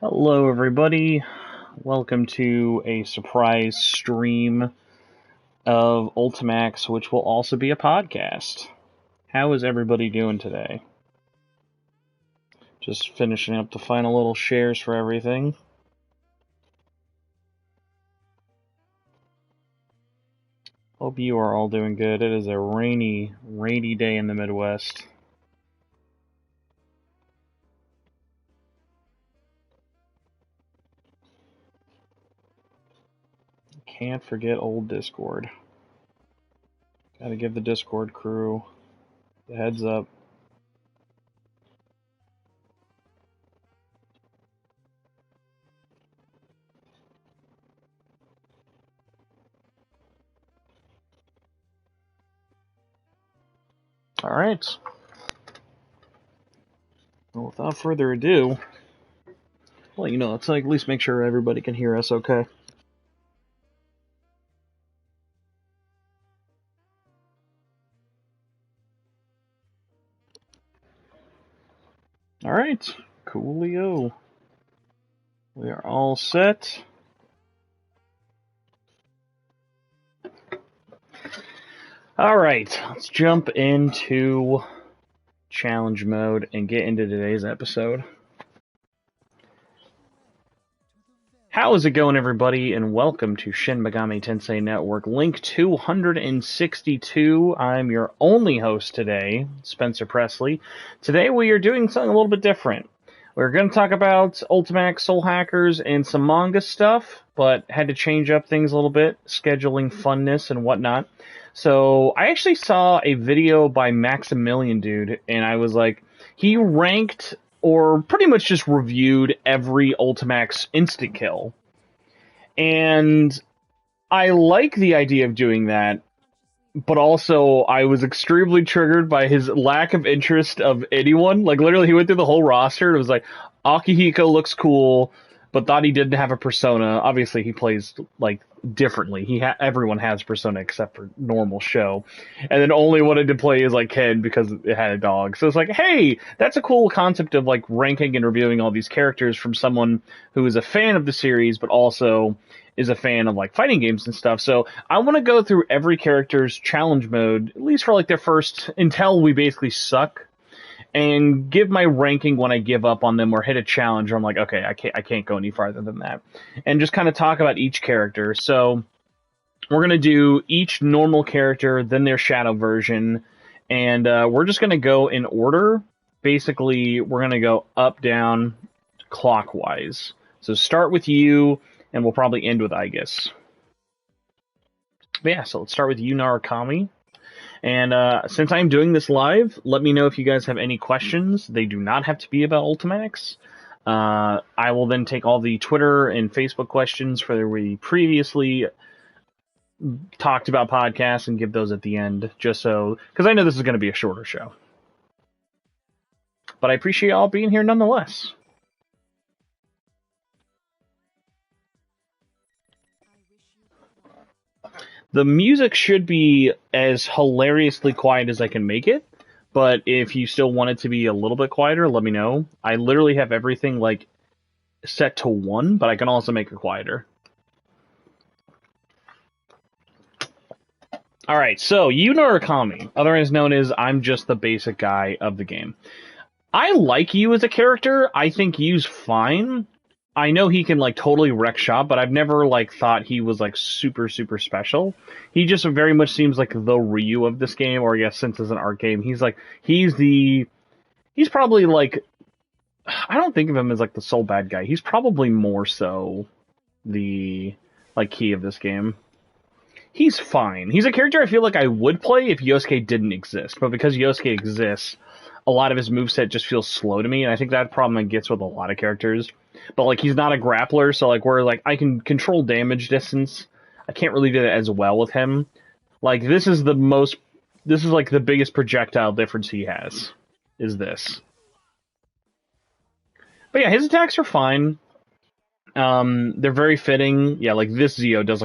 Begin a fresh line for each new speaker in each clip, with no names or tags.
Hello, everybody. Welcome to a surprise stream of Ultimax, which will also be a podcast. How is everybody doing today? Just finishing up the final little shares for everything. Hope you are all doing good. It is a rainy day in the Midwest. Can't forget old Discord. Gotta give the Discord crew the heads up. Alright. Well, without further ado, well, let's at least make sure everybody can hear us okay. Alright, coolio. We are all set. Alright, let's jump into challenge mode and get into today's episode. How is it going, everybody, and welcome to Shin Megami Tensei Network, link 262. I'm your only host today, Spencer Presley. Today we are doing something a little bit different. We're going to talk about Ultimax, Soul Hackers, and some manga stuff, but had to change up things a little bit, scheduling funness and whatnot. So I actually saw a video by Maximilian Dude, and I was like, he ranked or pretty much just reviewed every Ultimax instant kill. And I like the idea of doing that, but also I was extremely triggered by his lack of interest of anyone. Like, literally, he went through the whole roster and was like, Akihiko looks cool, but thought he didn't have a persona. Obviously, he plays, differently. Everyone has persona except for normal Sho. And then only wanted to play as, Ken because it had a dog. So it's like, hey, that's a cool concept of, ranking and reviewing all these characters from someone who is a fan of the series, but also is a fan of, fighting games and stuff. So I want to go through every character's challenge mode, at least for, their first, until we basically suck, and give my ranking when I give up on them or hit a challenge where I'm like, okay, I can't go any farther than that. And just kind of talk about each character. So we're going to do each normal character, then their shadow version, and we're just going to go in order. Basically, we're going to go up, down, clockwise. So start with you, and we'll probably end with Aigis. But yeah, so let's start with you, Narukami. And since I'm doing this live, let me know if you guys have any questions. They do not have to be about Ultimax. I will then take all the Twitter and Facebook questions for the we previously talked about podcasts and give those at the end, just so, because I know this is going to be a shorter show. But I appreciate y'all being here nonetheless. The music should be as hilariously quiet as I can make it, but if you still want it to be a little bit quieter, let me know. I literally have everything, set to 1, but I can also make it quieter. Alright, so, Yu Narukami, otherwise known as I'm just the basic guy of the game. I like Yu as a character. I think Yu's fine. I know he can, totally wreck shop, but I've never, thought he was, super, super special. He just very much seems like the Ryu of this game, or I guess since it's an art game, he's probably, I don't think of him as, the sole bad guy. He's probably more so the, key of this game. He's fine. He's a character I feel like I would play if Yosuke didn't exist, but because Yosuke exists, a lot of his moveset just feels slow to me, and I think that problem I gets with a lot of characters. But, he's not a grappler, so, where, I can control damage distance, I can't really do that as well with him. This is the biggest projectile difference he has, is this. But yeah, his attacks are fine. They're very fitting. Yeah, this Zio does,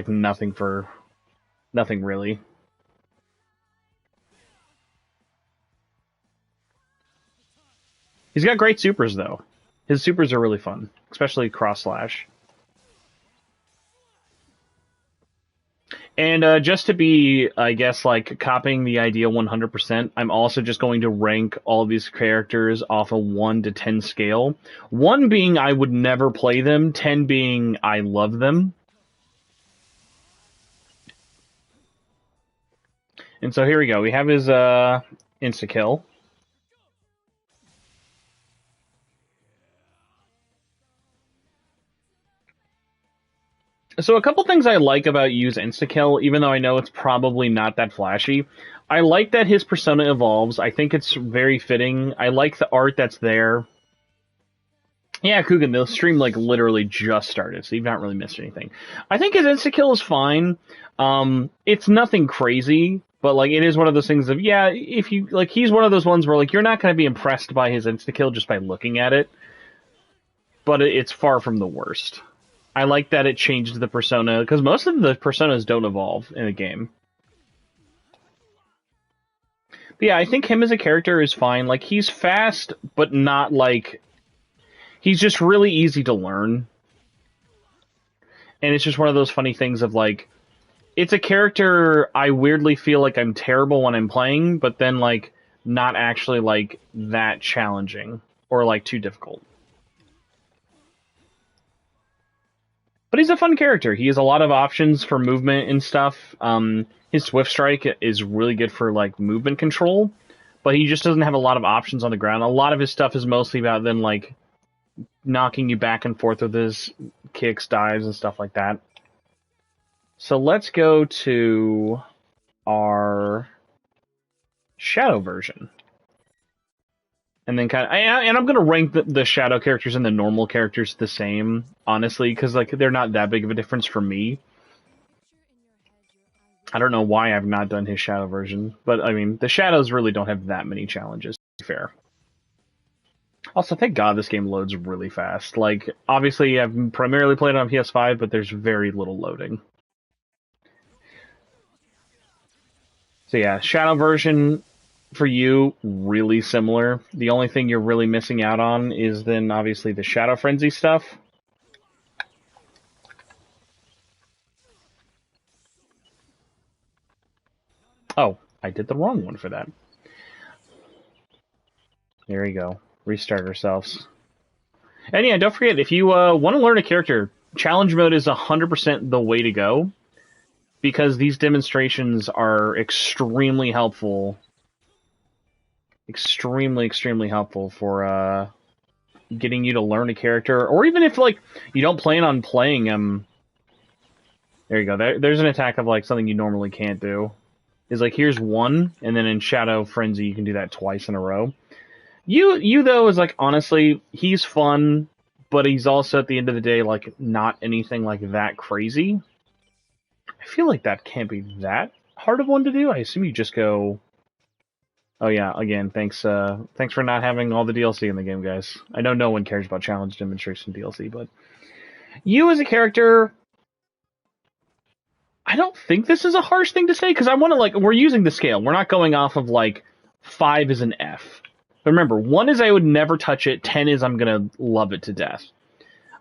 nothing really. He's got great supers, though. His supers are really fun, especially cross slash. And just to be, I guess, like, copying the idea 100%, I'm also just going to rank all of these characters off a 1 to 10 scale. 1 being I would never play them, 10 being I love them. And so here we go. We have his insta-kill. So a couple things I like about Yu's insta-kill, even though I know it's probably not that flashy. I like that his persona evolves. I think it's very fitting. I like the art that's there. Yeah, Coogan, the stream like literally just started, so you've not really missed anything. I think his insta-kill is fine. It's nothing crazy, but like it is one of those things of, yeah, if you like, he's one of those ones where like you're not going to be impressed by his insta-kill just by looking at it, but it's far from the worst. I like that it changed the persona, because most of the personas don't evolve in a game. But yeah, I think him as a character is fine. Like, he's fast, but not like... He's just really easy to learn. And it's just one of those funny things of, like... It's a character I weirdly feel like I'm terrible when I'm playing, but then, like, not actually, like, that challenging. Or, like, too difficult. But he's a fun character. He has a lot of options for movement and stuff. His Swift Strike is really good for, like, movement control. But he just doesn't have a lot of options on the ground. A lot of his stuff is mostly about then, like, knocking you back and forth with his kicks, dives, and stuff like that. So let's go to our Shadow version. And then and I'm going to rank the Shadow characters and the normal characters the same, honestly, because like they're not that big of a difference for me. I don't know why I've not done his Shadow version, but I mean, the Shadows really don't have that many challenges, to be fair. Also, thank God this game loads really fast. Like, obviously, I've primarily played it on PS5, but there's very little loading. So yeah, Shadow version... For you, really similar. The only thing you're really missing out on is then obviously the Shadow Frenzy stuff. Oh, I did the wrong one for that. There we go. Restart ourselves. And yeah, don't forget, if you want to learn a character, challenge mode is 100% the way to go. Because these demonstrations are extremely helpful. Extremely helpful for getting you to learn a character, or even if like you don't plan on playing him. There you go. There's an attack of like something you normally can't do. Is like here's one, and then in Shadow Frenzy you can do that twice in a row. You though is like honestly he's fun, but he's also at the end of the day like not anything like that crazy. I feel like that can't be that hard of one to do. I assume you just go. Oh yeah, again, thanks for not having all the DLC in the game, guys. I know no one cares about challenge demonstration DLC, but you as a character, I don't think this is a harsh thing to say, because I want to, like, we're using the scale. We're not going off of, like, 5 is an F. But remember, 1 is I would never touch it, 10 is I'm gonna love it to death.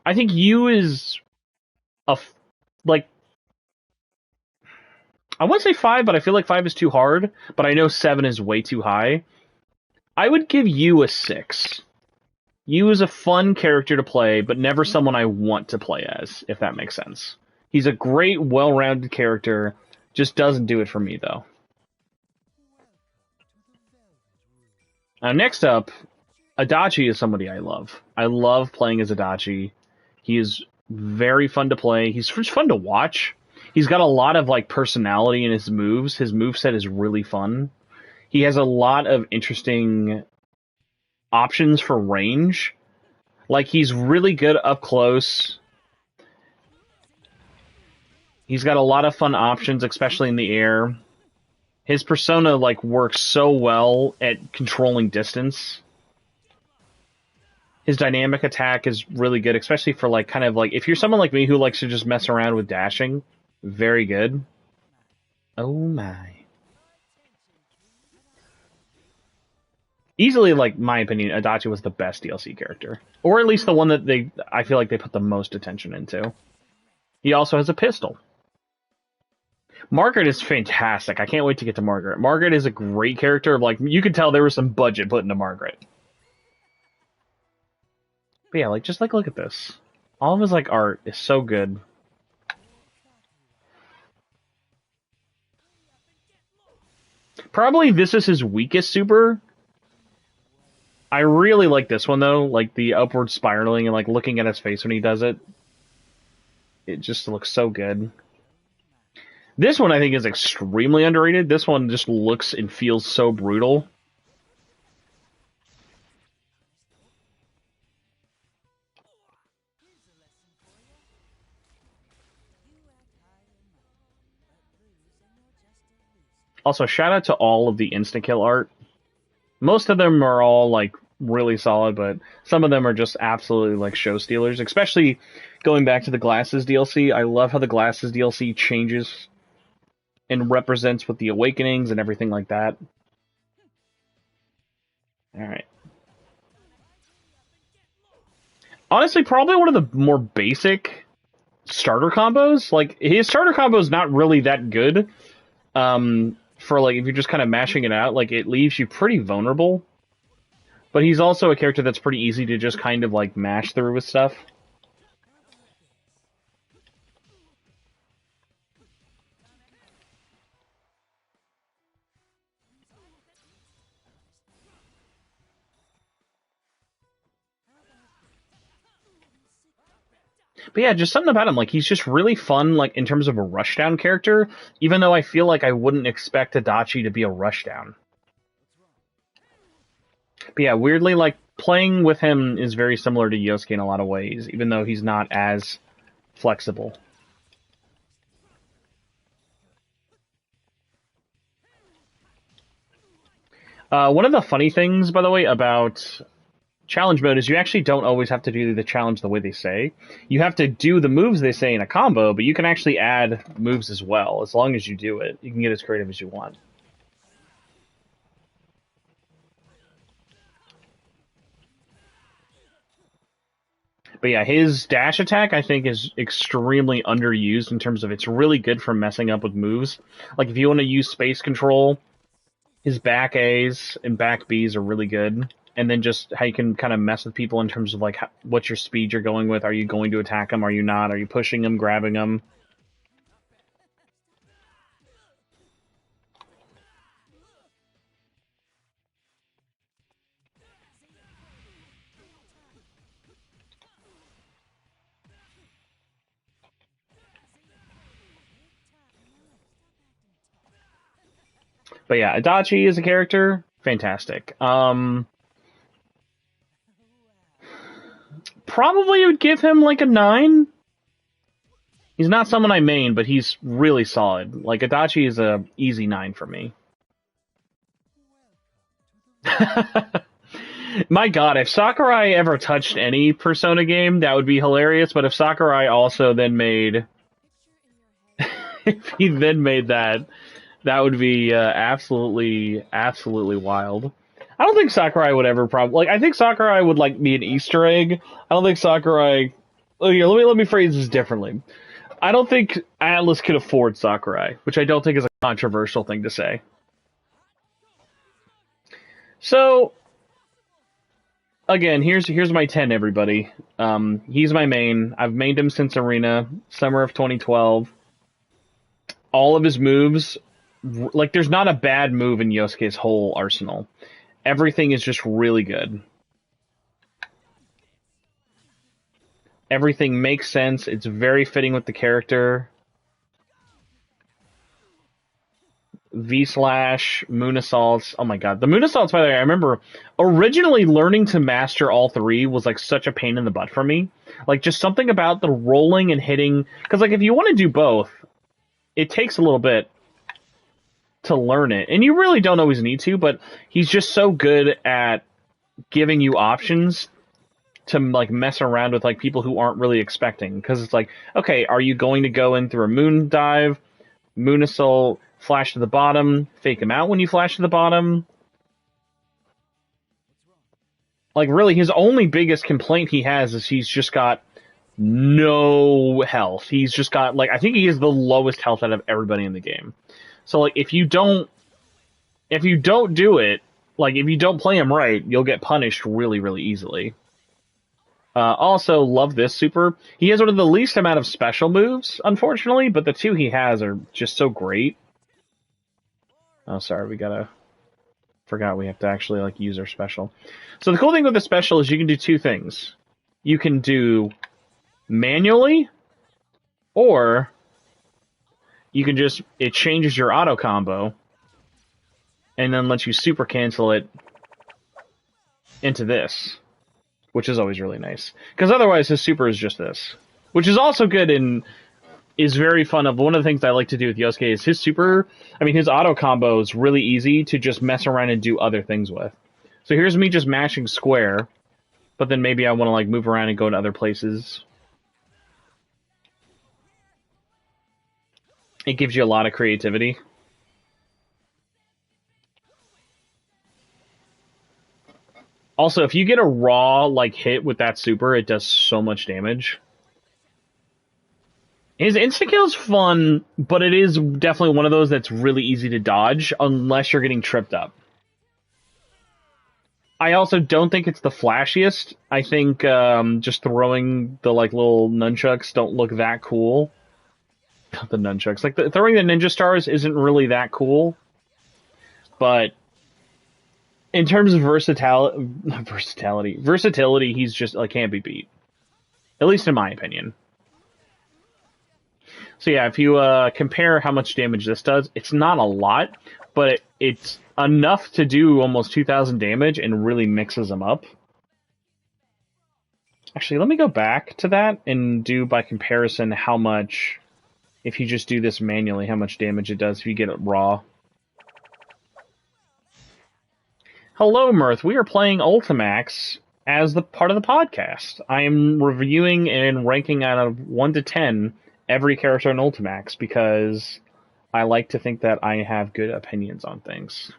I think you is like, I wouldn't say 5, but I feel like 5 is too hard, but I know 7 is way too high. I would give you a 6. You is a fun character to play, but never someone I want to play as, if that makes sense. He's a great, well-rounded character, just doesn't do it for me, though. Now, next up, Adachi is somebody I love. I love playing as Adachi. He is very fun to play. He's just fun to watch. He's got a lot of like personality in his moves. His moveset is really fun. He has a lot of interesting options for range. Like, he's really good up close. He's got a lot of fun options, especially in the air. His persona like works so well at controlling distance. His dynamic attack is really good, especially for like kind of like if you're someone like me who likes to just mess around with dashing. Very good. Oh my. Easily, like, my opinion, Adachi was the best DLC character. Or at least the one that I feel like they put the most attention into. He also has a pistol. Margaret is fantastic. I can't wait to get to Margaret. Margaret is a great character. Like, you could tell there was some budget put into Margaret. But yeah, like, just, like, look at this. All of his, like, art is so good. Probably this is his weakest super. I really like this one, though. Like, the upward spiraling and, like, looking at his face when he does it. It just looks so good. This one, I think, is extremely underrated. This one just looks and feels so brutal. Also, shout out to all of the insta-kill art. Most of them are all, like, really solid, but some of them are just absolutely, like, show stealers. Especially going back to the Glasses DLC. I love how the Glasses DLC changes and represents with the Awakenings and everything like that. Alright. Honestly, probably one of the more basic starter combos. Like, his starter combo is not really that good. For, like, if you're just kind of mashing it out, like, it leaves you pretty vulnerable. But he's also a character that's pretty easy to just kind of, like, mash through with stuff. But yeah, just something about him, like, he's just really fun, like, in terms of a rushdown character, even though I feel like I wouldn't expect Adachi to be a rushdown. But yeah, weirdly, like, playing with him is very similar to Yosuke in a lot of ways, even though he's not as flexible. One of the funny things, by the way, about challenge mode is you actually don't always have to do the challenge the way they say. You have to do the moves they say in a combo, but you can actually add moves as well. As long as you do it, you can get as creative as you want. But yeah, his dash attack, I think, is extremely underused in terms of it's really good for messing up with moves. Like, if you want to use space control, his back A's and back B's are really good. And then just how you can kind of mess with people in terms of, like, what your speed you're going with. Are you going to attack them? Are you not? Are you pushing them, grabbing them? But yeah, Adachi is a character, fantastic. Probably would give him like a 9. He's not someone I main, but he's really solid. Like, Adachi is a easy 9 for me. My god, if Sakurai ever touched any Persona game, that would be hilarious, but if Sakurai also then made... if he then made that, that would be absolutely wild. I don't think Sakurai would ever like, I think Sakurai would, like, be an Easter egg. I don't think Sakurai... Oh, yeah, let me phrase this differently. I don't think Atlas could afford Sakurai, which I don't think is a controversial thing to say. So, again, here's my 10, everybody. He's my main. I've mained him since Arena, summer of 2012. All of his moves, like, there's not a bad move in Yosuke's whole arsenal. Everything is just really good. Everything makes sense. It's very fitting with the character. V-slash, Moon Assaults. Oh my god. The Moon Assaults, by the way, I remember originally learning to master all 3 was, like, such a pain in the butt for me. Like, just something about the rolling and hitting. Because, like, if you want to do both, it takes a little bit to learn it. And you really don't always need to, but he's just so good at giving you options to, like, mess around with, like, people who aren't really expecting. Because it's like, okay, are you going to go in through a moon dive, Moon Assault, flash to the bottom, fake him out when you flash to the bottom? Like, really, his only biggest complaint he has is he's just got no health. He's just got, like, I think he has the lowest health out of everybody in the game. So, like, if you don't do it, like, if you don't play him right, you'll get punished really, really easily. Also, love this super. He has one of the least amount of special moves, unfortunately, but the two he has are just so great. Oh, sorry, forgot we have to actually, like, use our special. So the cool thing with the special is you can do two things. You can do manually, or you can just, it changes your auto combo, and then lets you super cancel it into this, which is always really nice. Because otherwise his super is just this, which is also good and is very fun. One of the things I like to do with Yosuke is his super, his auto combo is really easy to just mess around and do other things with. So here's me just mashing square, but then maybe I want to like move around and go to other places. It gives you a lot of creativity. Also, if you get a raw like hit with that super, it does so much damage. His insta-kill is fun, but it is definitely one of those that's really easy to dodge unless you're getting tripped up. I also don't think it's the flashiest. I think just throwing the like little nunchucks don't look that cool. The nunchucks, like throwing the ninja stars isn't really that cool. But in terms of versatility, he's just like can't be beat. At least in my opinion. So yeah, if you compare how much damage this does, it's not a lot, but it's enough to do almost 2,000 damage and really mixes them up. Actually, let me go back to that and do by comparison how much, if you just do this manually, how much damage it does if you get it raw. Hello, Mirth. We are playing Ultimax as the part of the podcast. I am reviewing and ranking out of 1 to 10 every character in Ultimax because I like to think that I have good opinions on things.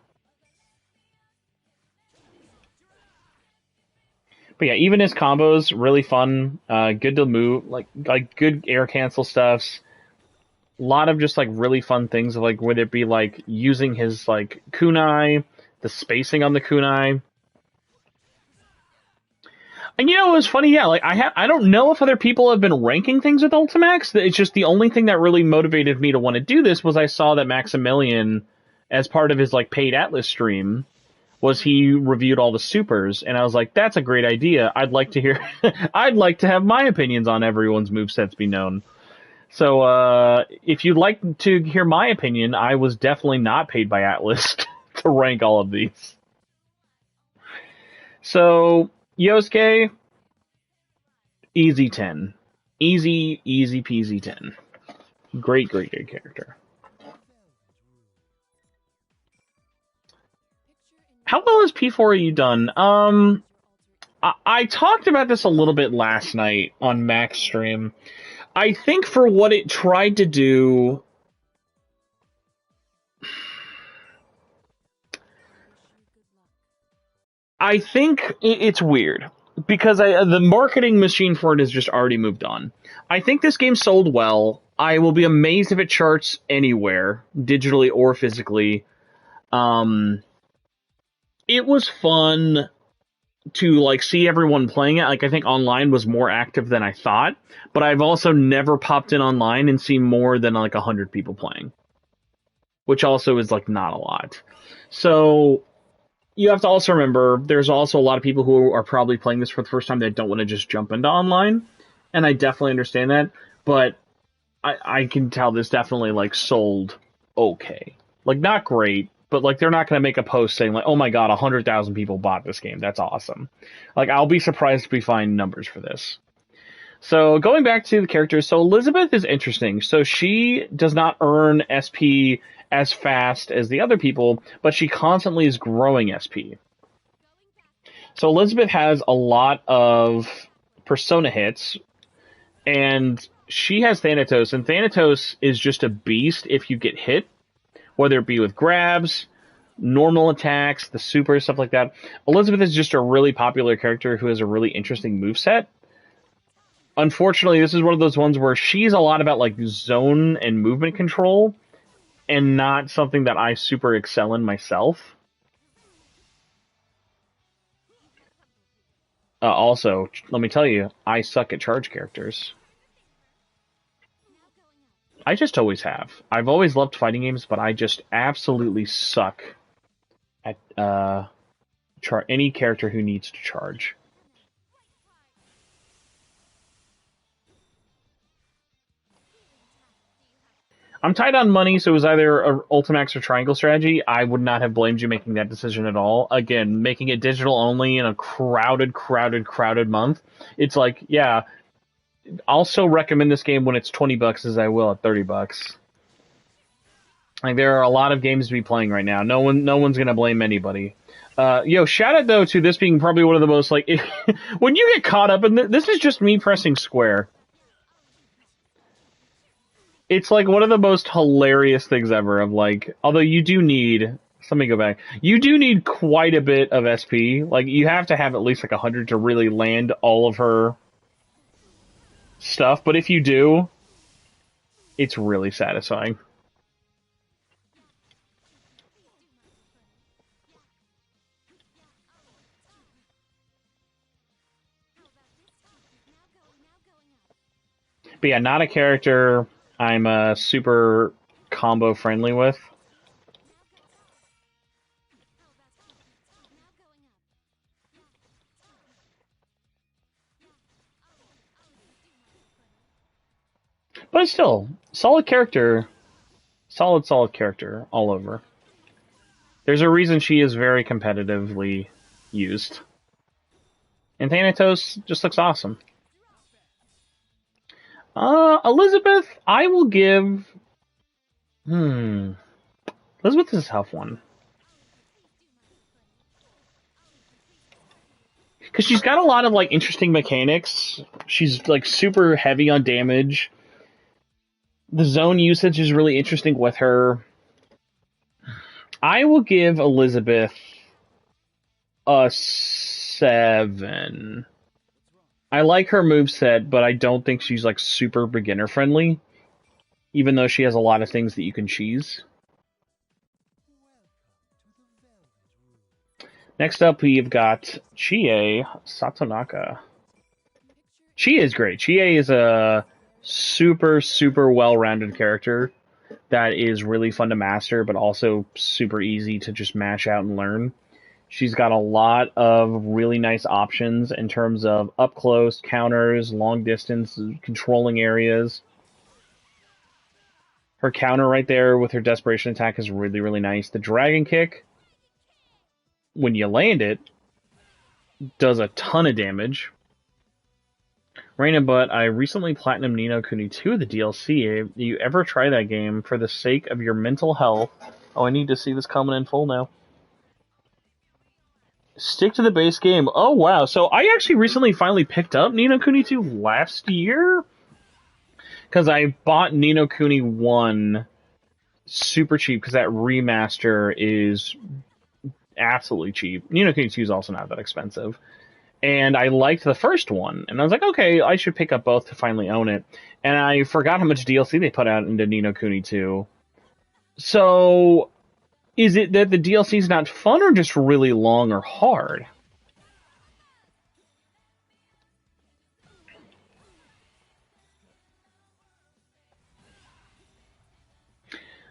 But yeah, even his combos, really fun, good to move, like good air cancel stuffs. A lot of just like really fun things, like whether it be like using his like kunai, the spacing on the kunai. And you know, it was funny, yeah, like I don't know if other people have been ranking things with Ultimax. It's just the only thing that really motivated me to want to do this was I saw that Maximilian, as part of his like paid Atlas stream, was he reviewed all the supers, and I was like, that's a great idea. I'd like to hear I'd like to have my opinions on everyone's movesets be known. So if you'd like to hear my opinion, I was definitely not paid by Atlas to rank all of these. So Yosuke, easy 10. Easy peasy 10. Great character. How well has P4EU done? I talked about this a little bit last night on Max stream. I think for what it tried to do, I think it's weird because the marketing machine for it has just already moved on. I think this game sold well. I will be amazed if it charts anywhere, digitally or physically. It was fun to like see everyone playing it. Like I think online was more active than I thought, but I've also never popped in online and seen more than like 100 people playing, which also is like not a lot. So you have to also remember there's also a lot of people who are probably playing this for the first time that don't want to just jump into online, and I definitely understand that, but I can tell this definitely like sold okay. Like not great, but like they're not going to make a post saying like, oh my god, 100,000 people bought this game. That's awesome. Like I'll be surprised if we find numbers for this. So going back to the characters, so Elizabeth is interesting. So she does not earn SP as fast as the other people, but she constantly is growing SP. So Elizabeth has a lot of persona hits, and she has Thanatos, and Thanatos is just a beast if you get hit, whether it be with grabs, normal attacks, the super, stuff like that. Elizabeth is just a really popular character who has a really interesting moveset. Unfortunately, this is one of those ones where she's a lot about like zone and movement control, and not something that I super excel in myself. Also, let me tell you, I suck at charge characters. I just always have. I've always loved fighting games, but I just absolutely suck at any character who needs to charge. I'm tight on money, so it was either a Ultimax or Triangle strategy. I would not have blamed you making that decision at all. Again, making it digital only in a crowded month. It's like, yeah, I'll still recommend this game when it's $20 as I will at $30. Like, there are a lot of games to be playing right now. No one's gonna blame anybody. Shout out though to this being probably one of the most like when you get caught up in this is just me pressing square. It's like one of the most hilarious things ever of like, although you do need, let me go back. You do need quite a bit of SP. Like, you have to have at least like 100 to really land all of her stuff. But if you do, it's really satisfying. But yeah, not a character I'm super combo friendly with. But still, solid character. Solid character all over. There's a reason she is very competitively used. And Thanatos just looks awesome. Elizabeth, I will give... Elizabeth is a tough one. Because she's got a lot of, like, interesting mechanics. She's, like, super heavy on damage. The zone usage is really interesting with her. I will give Elizabeth a 7. I like her moveset, but I don't think she's like super beginner friendly, even though she has a lot of things that you can cheese. Next up, we've got Chie Satonaka. Chie is great. Chie is a super well-rounded character that is really fun to master, but also super easy to just mash out and learn. She's got a lot of really nice options in terms of up close, counters, long distance, controlling areas. Her counter right there with her desperation attack is really nice. The dragon kick, when you land it, does a ton of damage. Reina, but I recently platinumed Ni no Kuni 2 of the DLC. Do you ever try that game for the sake of your mental health? Oh, I need to see this comment in full now. Stick to the base game. Oh, wow. So I actually recently finally picked up Ni no Kuni 2 last year. Because I bought Ni no Kuni 1 super cheap because that remaster is absolutely cheap. Ni no Kuni 2 is also not that expensive. And I liked the first one. And I was like, okay, I should pick up both to finally own it. And I forgot how much DLC they put out into Ni no Kuni 2. So... is it that the DLC is not fun or just really long or hard?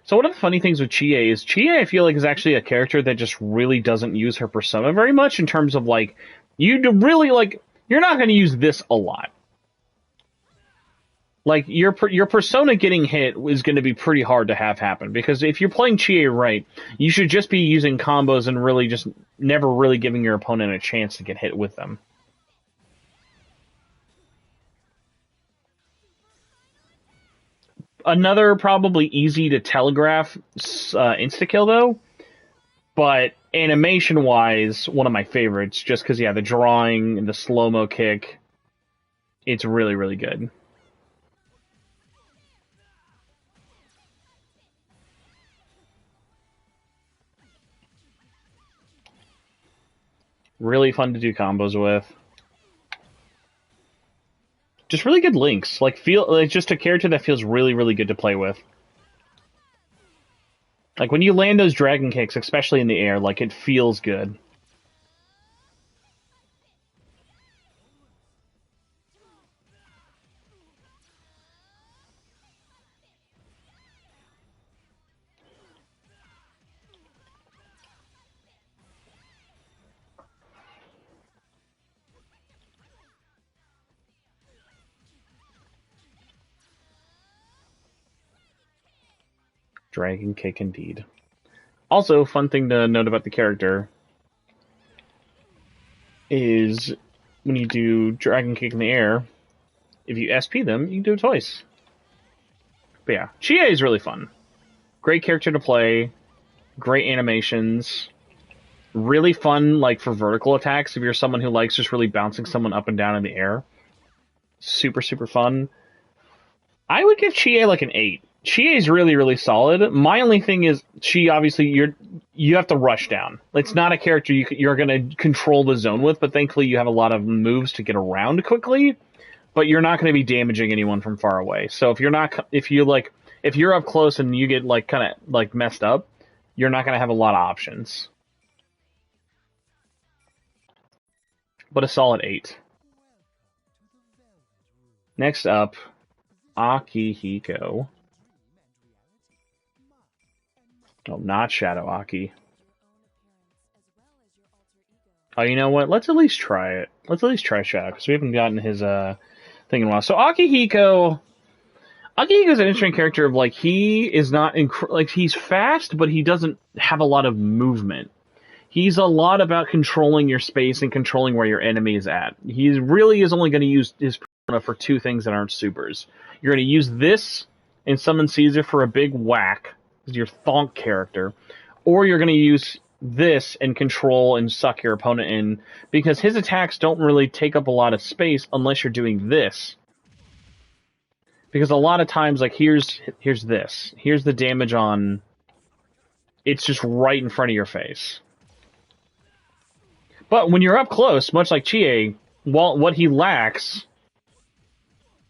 So one of the funny things with Chie is I feel like is actually a character that just really doesn't use her persona very much in terms of like, you're not going to use this a lot. Like, your persona getting hit is going to be pretty hard to have happen, because if you're playing Chie right, you should just be using combos and really just never really giving your opponent a chance to get hit with them. Another probably easy to telegraph insta-kill, though, but animation-wise, one of my favorites, just because, yeah, the drawing and the slow-mo kick, it's really good. Really fun to do combos with. Just really good links. Like just a character that feels really, really good to play with. Like when you land those dragon kicks, especially in the air, like it feels good. Dragon kick indeed. Also, fun thing to note about the character is when you do dragon kick in the air, if you SP them, you can do it twice. But yeah, Chie is really fun. Great character to play, great animations, really fun like for vertical attacks if you're someone who likes just really bouncing someone up and down in the air. Super, super fun. I would give Chie like an 8. Chie is really, really solid. My only thing is, Chie obviously you have to rush down. It's not a character you're going to control the zone with, but thankfully you have a lot of moves to get around quickly. But you're not going to be damaging anyone from far away. So if you're up close and you get like kind of like messed up, you're not going to have a lot of options. But a solid 8. Next up, Akihiko. Oh, not Shadow Aki. Oh, you know what? Let's at least try it. Let's at least try Shadow, because we haven't gotten his thing in a while. So Akihiko's an interesting character of like he is not like he's fast, but he doesn't have a lot of movement. He's a lot about controlling your space and controlling where your enemy is at. He really is only going to use his persona for 2 things that aren't supers. You're going to use this and summon Caesar for a big whack, as your Thonk character, or you're going to use this and control and suck your opponent in, because his attacks don't really take up a lot of space unless you're doing this. Because a lot of times, like, here's this. Here's the damage on... It's just right in front of your face. But when you're up close, much like Chie, what he lacks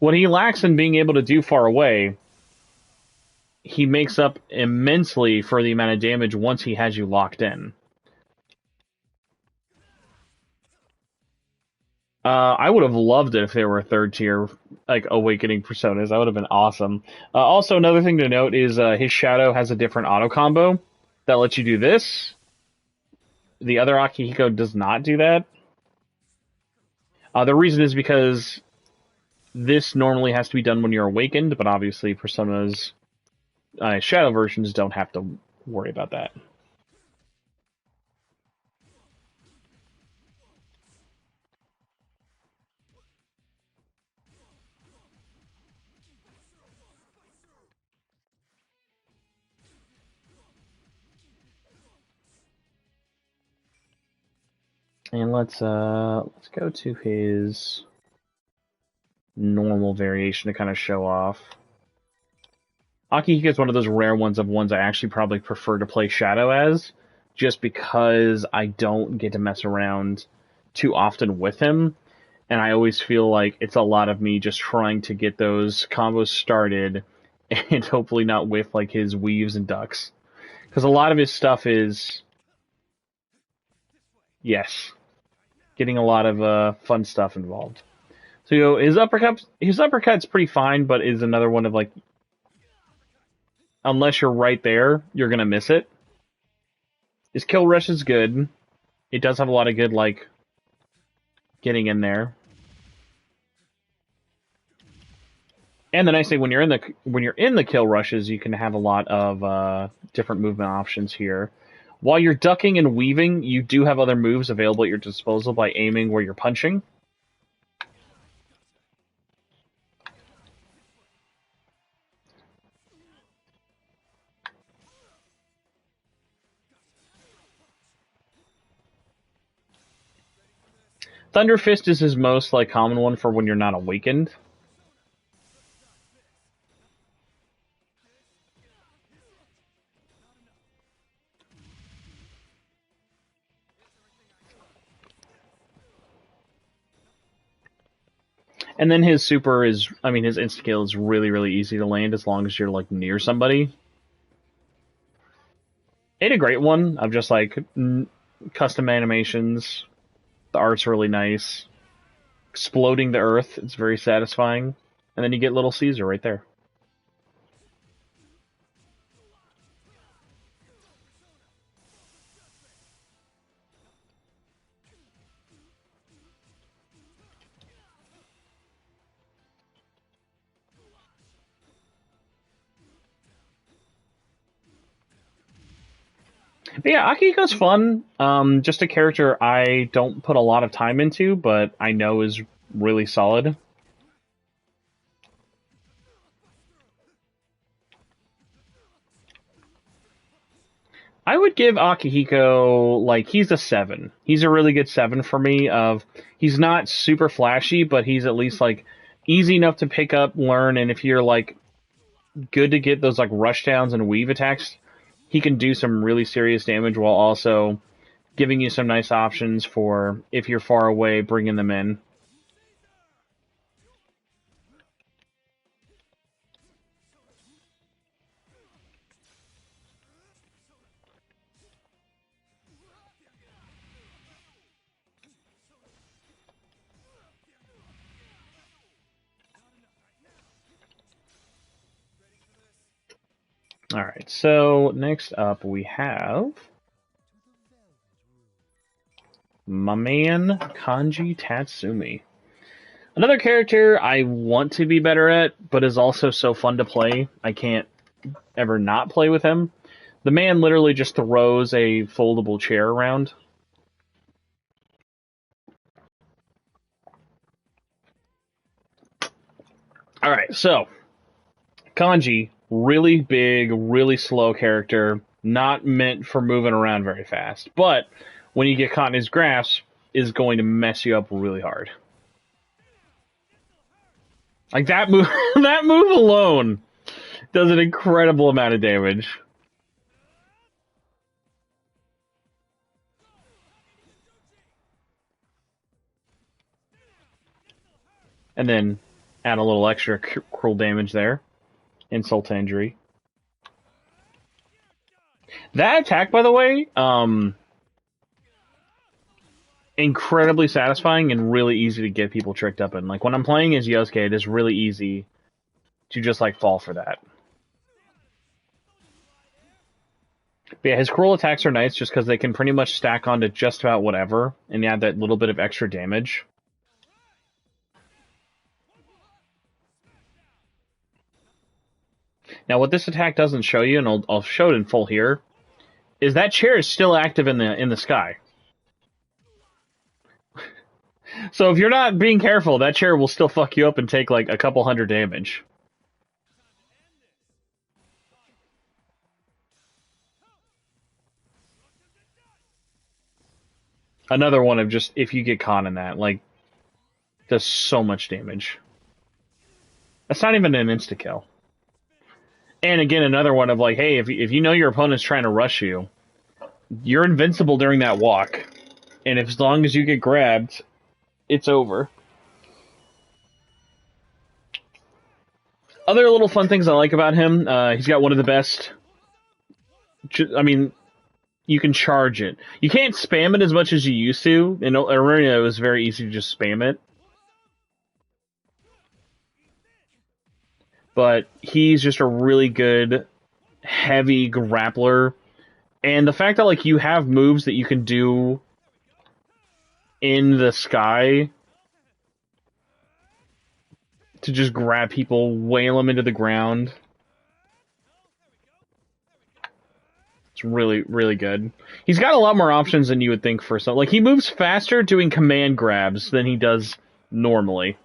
in being able to do far away, he makes up immensely for the amount of damage once he has you locked in. I would have loved it if there were 3rd tier, like, Awakening Personas. That would have been awesome. Also, another thing to note is his Shadow has a different auto combo that lets you do this. The other Akihiko does not do that. The reason is because this normally has to be done when you're awakened, but obviously Persona's Shadow versions don't have to worry about that. And let's go to his normal variation to kind of show off. Akihiko is one of those rare ones I actually probably prefer to play Shadow as, just because I don't get to mess around too often with him, and I always feel like it's a lot of me just trying to get those combos started, and hopefully not whiff like his weaves and ducks. Because a lot of his stuff is... Yes. Getting a lot of fun stuff involved. So, you know, his uppercut's pretty fine, but is another one of, like, unless you're right there, you're gonna miss it. His kill rush is good. It does have a lot of good, like, getting in there. And the nice thing when you're in the kill rushes, you can have a lot of different movement options here. While you're ducking and weaving, you do have other moves available at your disposal by aiming where you're punching. Thunder Fist is his most like common one for when you're not awakened. And then his super is, I mean, his insta kill is really, really easy to land as long as you're like near somebody. It a great one of just like custom animations. The art's really nice. Exploding the earth, it's very satisfying. And then you get little Caesar right there. But yeah, Akihiko's fun. Just a character I don't put a lot of time into, but I know is really solid. I would give Akihiko, like, he's a 7. He's a really good 7 for me. He's not super flashy, but he's at least, like, easy enough to pick up, learn, and if you're, like, good to get those, like, rush downs and weave attacks, he can do some really serious damage while also giving you some nice options for, if you're far away, bringing them in. Alright, so next up we have my man, Kanji Tatsumi. Another character I want to be better at, but is also so fun to play. I can't ever not play with him. The man literally just throws a foldable chair around. Alright, so Kanji, really big, really slow character, not meant for moving around very fast. But when you get caught in his grasp, is going to mess you up really hard. Like that move, that move alone does an incredible amount of damage. And then add a little extra cruel damage there. Insult to injury. That attack, by the way, incredibly satisfying and really easy to get people tricked up in. Like, when I'm playing as Yosuke, it is really easy to just, like, fall for that. But yeah, his cruel attacks are nice just because they can pretty much stack onto just about whatever and add that little bit of extra damage. Now, what this attack doesn't show you, and I'll show it in full here, is that chair is still active in the sky. So if you're not being careful, that chair will still fuck you up and take like a couple hundred damage. Another one of just, if you get caught in that, like, does so much damage. That's not even an insta-kill. And again, another one of like, hey, if you know your opponent's trying to rush you, you're invincible during that walk. And as long as you get grabbed, it's over. Other little fun things I like about him, he's got one of the best... I mean, you can charge it. You can't spam it as much as you used to. In Arena, it was very easy to just spam it. But he's just a really good, heavy grappler. And the fact that, like, you have moves that you can do in the sky to just grab people, wail them into the ground. It's really, really good. He's got a lot more options than you would think for something. Like, he moves faster doing command grabs than he does normally.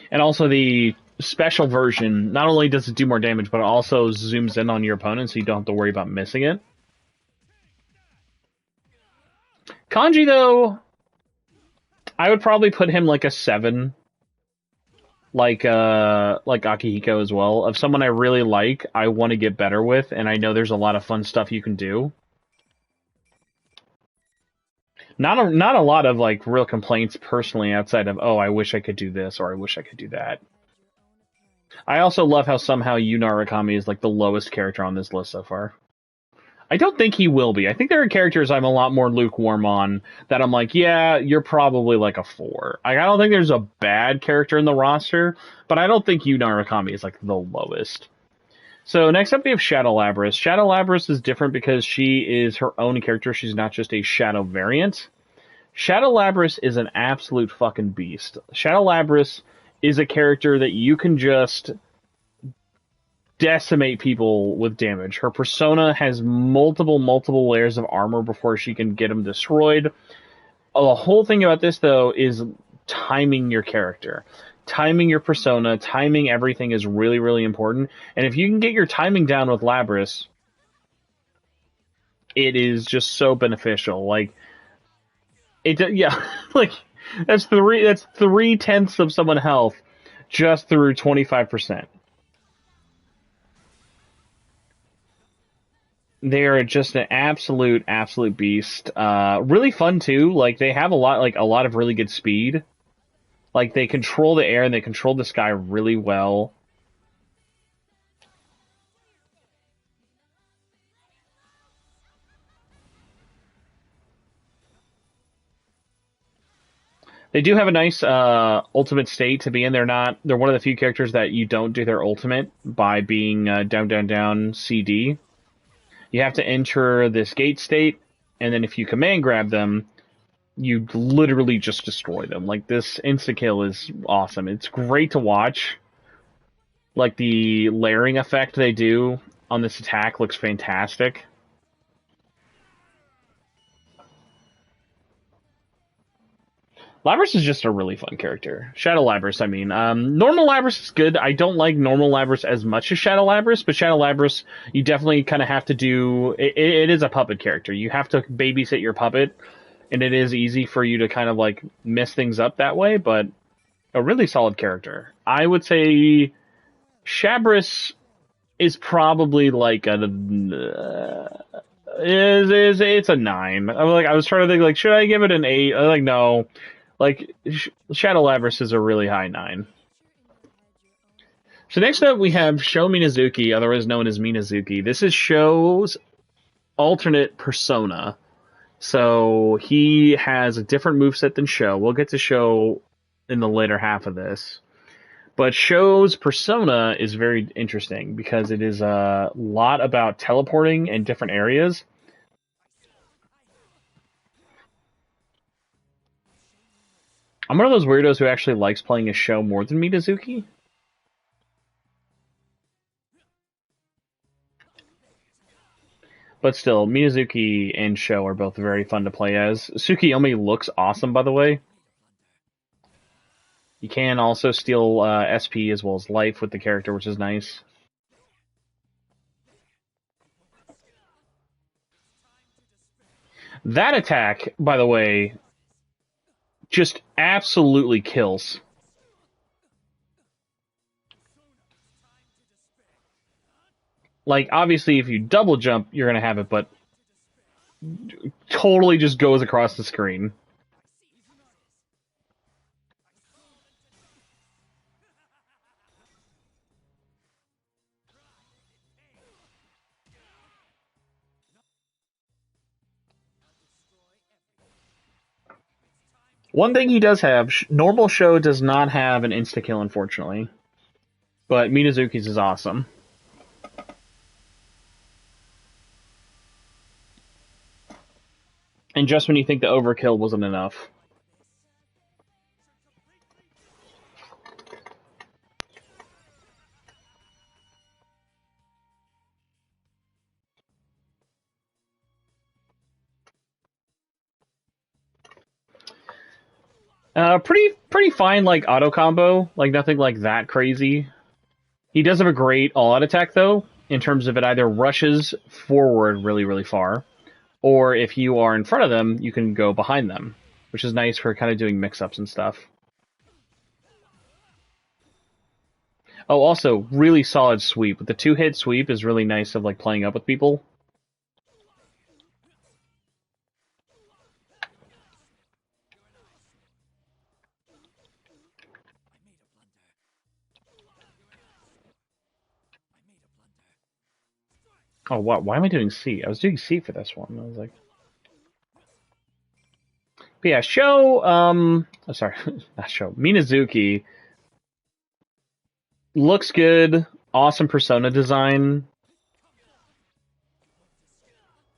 And also the special version, not only does it do more damage, but it also zooms in on your opponent so you don't have to worry about missing it. Kanji, though, I would probably put him like a 7. Like Akihiko as well. Of someone I really like, I want to get better with, and I know there's a lot of fun stuff you can do. Not a lot of like real complaints personally outside of, oh, I wish I could do this or I wish I could do that. I also love how somehow Yu Narukami is like the lowest character on this list so far. I don't think he will be. I think there are characters I'm a lot more lukewarm on that I'm like, yeah, you're probably like a 4. I don't think there's a bad character in the roster, but I don't think Yu Narukami is like the lowest. So next up we have Shadow Labris. Shadow Labris is different because she is her own character. She's not just a Shadow variant. Shadow Labris is an absolute fucking beast. Shadow Labris is a character that you can just decimate people with damage. Her persona has multiple layers of armor before she can get them destroyed. The whole thing about this, though, is timing your character. Timing your persona, timing everything is really, really important. And if you can get your timing down with Labris, it is just so beneficial. Like, yeah, like, that's 3/10 of someone's health just through 25%. They are just an absolute beast. Really fun too. Like they have a lot of really good speed. Like they control the air and they control the sky really well. They do have a nice ultimate state to be in. They're one of the few characters that you don't do their ultimate by being down CD. You have to enter this gate state, and then if you command grab them, you literally just destroy them. Like, this insta-kill is awesome. It's great to watch. Like, the layering effect they do on this attack looks fantastic. Labris is just a really fun character. Shadow Labris, I mean. Normal Labris is good. I don't like normal Labris as much as Shadow Labris, but Shadow Labris, you definitely kind of have to do... It is a puppet character. You have to babysit your puppet, and it is easy for you to kind of, like, mess things up that way, but a really solid character. I would say Shabris is probably like a... it's a 9. I was trying to think, like, should I give it an 8? I'm like, no. Like, Shadow Labris is a really high 9. So next up we have Sho Minazuki, otherwise known as Minazuki. This is Sho's alternate persona. So he has a different moveset than Sho. We'll get to Sho in the later half of this. But Sho's persona is very interesting because it is a lot about teleporting in different areas. I'm one of those weirdos who actually likes playing a Sho more than Minazuki. But still, Minazuki and Sho are both very fun to play as. Tsukiyomi looks awesome, by the way. You can also steal SP as well as life with the character, which is nice. That attack, by the way, just absolutely kills. Like, obviously, if you double jump, you're going to have it, but totally just goes across the screen. One thing he does have, normal Sho does not have an insta-kill, unfortunately. But Minazuki's is awesome. And just when you think the overkill wasn't enough. Pretty fine, like, auto combo. Like, nothing like that crazy. He does have a great all-out attack, though, in terms of it either rushes forward really, really far, or if you are in front of them, you can go behind them, which is nice for kind of doing mix-ups and stuff. Oh, also, really solid sweep. The 2-hit sweep is really nice of, like, playing up with people. Oh, what? Why am I doing C? I was doing C for this one. I was like, but yeah, Sho. Oh, sorry, not Sho. Minazuki looks good. Awesome persona design.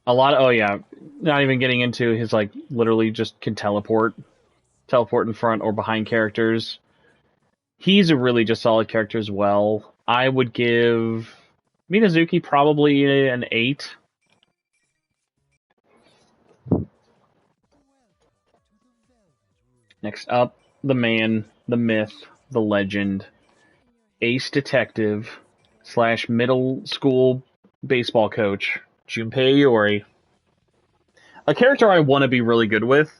A lot of, oh yeah, not even getting into his like literally just can teleport in front or behind characters. He's a really just solid character as well. I would give Minazuki probably an 8. Next up, the man, the myth, the legend, ace detective slash middle school baseball coach, Junpei Iori. A character I want to be really good with.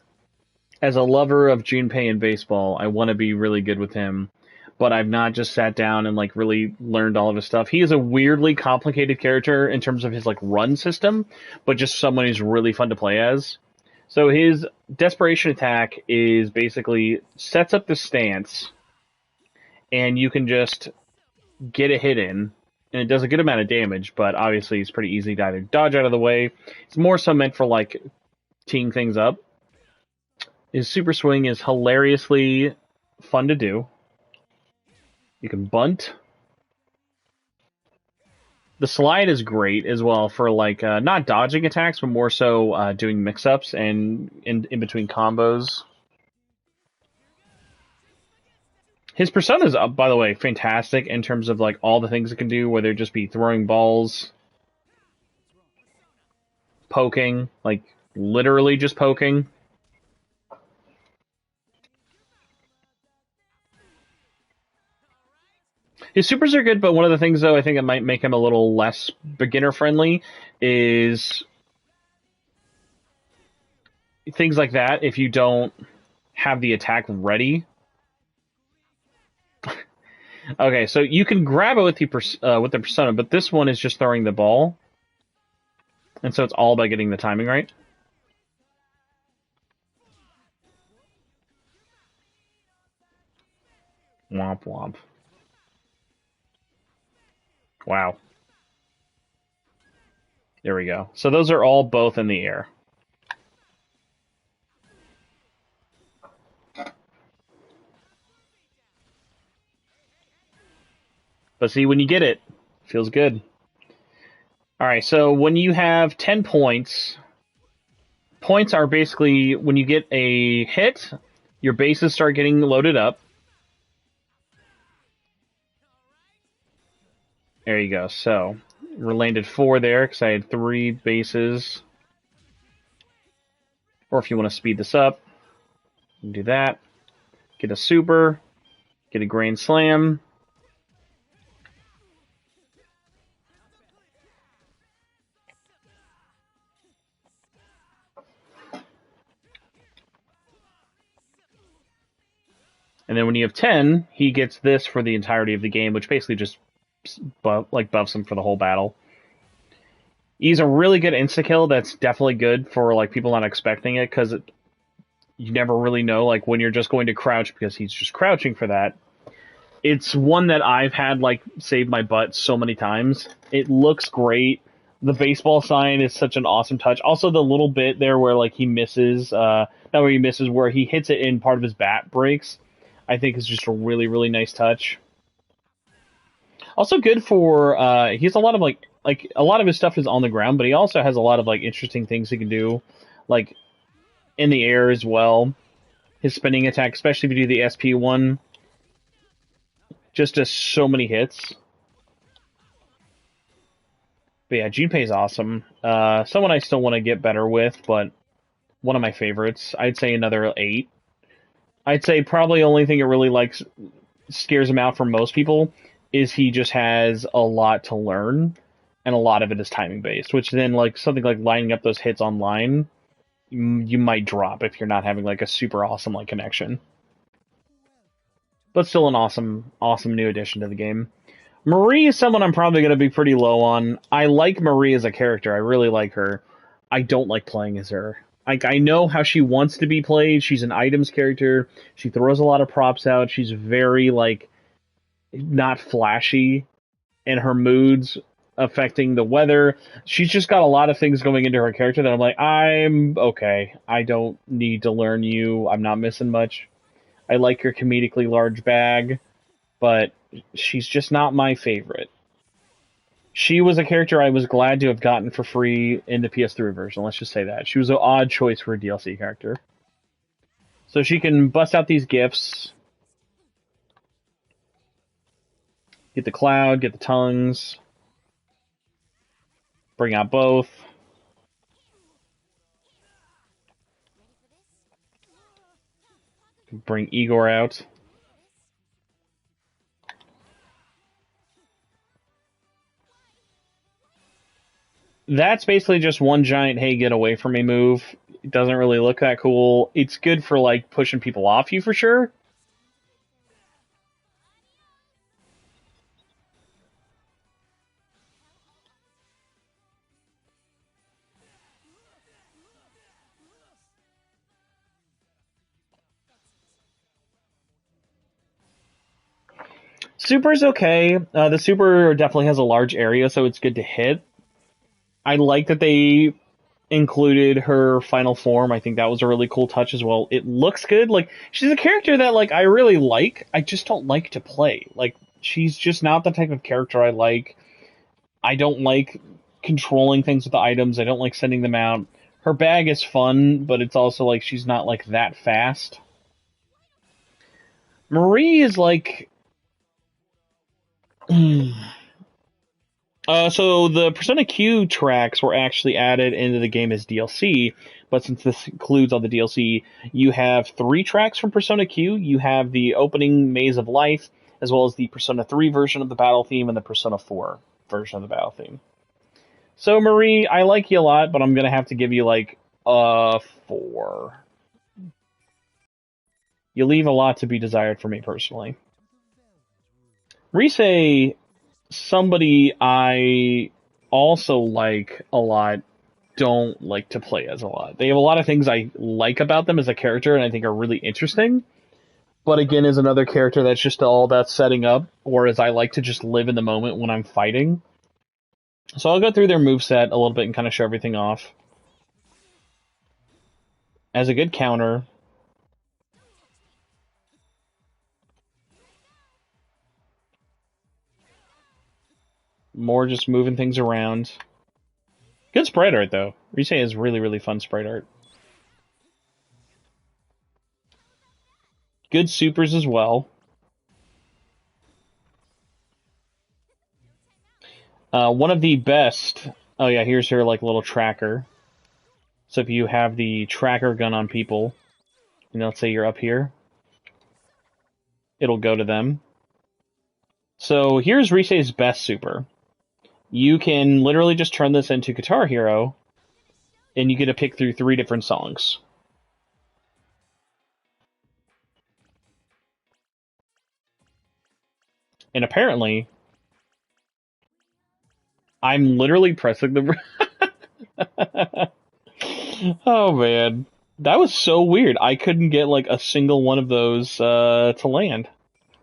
As a lover of Junpei in baseball, I want to be really good with him. But I've not just sat down and like really learned all of his stuff. He is a weirdly complicated character in terms of his like run system, but just someone who's really fun to play as. So his desperation attack is basically sets up the stance, and you can just get a hit in, and it does a good amount of damage, but obviously it's pretty easy to either dodge out of the way. It's more so meant for like teeing things up. His super swing is hilariously fun to do. You can bunt. The slide is great as well for like not dodging attacks, but more so doing mix-ups and in between combos. His persona is, by the way, fantastic in terms of like all the things it can do, whether it just be throwing balls, poking, like literally just poking. His supers are good, but one of the things, though, I think that might make him a little less beginner-friendly is things like that. If you don't have the attack ready. Okay, so you can grab it with the persona, but this one is just throwing the ball. And so it's all about getting the timing right. Womp womp. Wow. There we go. So those are all both in the air. But see, when you get it, feels good. Alright, so when you have 10 points, points are basically when you get a hit, your bases start getting loaded up. There you go. So, we landed 4 there because I had 3 bases. Or if you want to speed this up, you can do that. Get a super, get a grand slam. And then when you have 10, he gets this for the entirety of the game, which basically just buffs him for the whole battle. He's a really good insta-kill that's definitely good for like people not expecting it, because you never really know like when you're just going to crouch because he's just crouching for that. It's one that I've had like save my butt so many times. It looks great. The baseball sign is such an awesome touch. Also, the little bit there where like he misses, not where he misses, where he hits it in part of his bat breaks, I think is just a really, really nice touch. Also good for, he has a lot of like a lot of his stuff is on the ground, but he also has a lot of like interesting things he can do, like in the air as well. His spinning attack, especially if you do the SP one, just does so many hits. But yeah, Junpei's awesome. Someone I still want to get better with, but one of my favorites. I'd say another 8. I'd say probably the only thing that really like scares him out for most people is he just has a lot to learn, and a lot of it is timing based, which then like something like lining up those hits online, you might drop if you're not having like a super awesome like connection. But still an awesome new addition to the game. Marie is someone I'm probably going to be pretty low on. I like Marie as a character. I really like her. I don't like playing as her. Like, I know how she wants to be played. She's an items character. She throws a lot of props out. She's very, like, not flashy in her moods. affecting the weather. She's just got a lot of things going into her character that I'm like, I'm okay. I don't need to learn you. I'm not missing much. I like your comedically large bag, but she's just not my favorite. She was a character I was glad to have gotten for free in the PS3 version. Let's just say that. She was an odd choice for a DLC character. So she can bust out these gifts. Get the cloud, get the tongues. Bring out both. Bring Igor out. That's basically just one giant, hey, get away from me move. It doesn't really look that cool. It's good for, like, pushing people off you for sure. Super's okay. The super definitely has a large area, so it's good to hit. I like that they included her final form. I think that was a really cool touch as well. It looks good. Like, she's a character that, like, I really like. I just don't like to play. Like, she's just not the type of character I like. I don't like controlling things with the items. I don't like sending them out. Her bag is fun, but it's also like she's not like that fast. Marie is like so the Persona Q tracks were actually added into the game as DLC, but since this includes all the DLC, you have 3 tracks from Persona Q. You have the opening Maze of Life, as well as the Persona 3 version of the battle theme and the Persona 4 version of the battle theme. So Marie, I like you a lot, but I'm gonna have to give you like a 4. You leave a lot to be desired for me personally. Rise, somebody I also like a lot, don't like to play as a lot. They have a lot of things I like about them as a character and I think are really interesting. But again, is another character that's just all about setting up, whereas I like to just live in the moment when I'm fighting. So I'll go through their moveset a little bit and kind of show everything off. As a good counter, more just moving things around. Good sprite art, though. Rise has really, really fun sprite art. Good supers as well. One of the best... Oh yeah, here's her like little tracker. So if you have the tracker gun on people, and let's say you're up here, it'll go to them. So here's Rise's best super. You can literally just turn this into Guitar Hero, and you get to pick through 3 different songs. And apparently, I'm literally pressing the... Oh man, that was so weird. I couldn't get like a single one of those to land.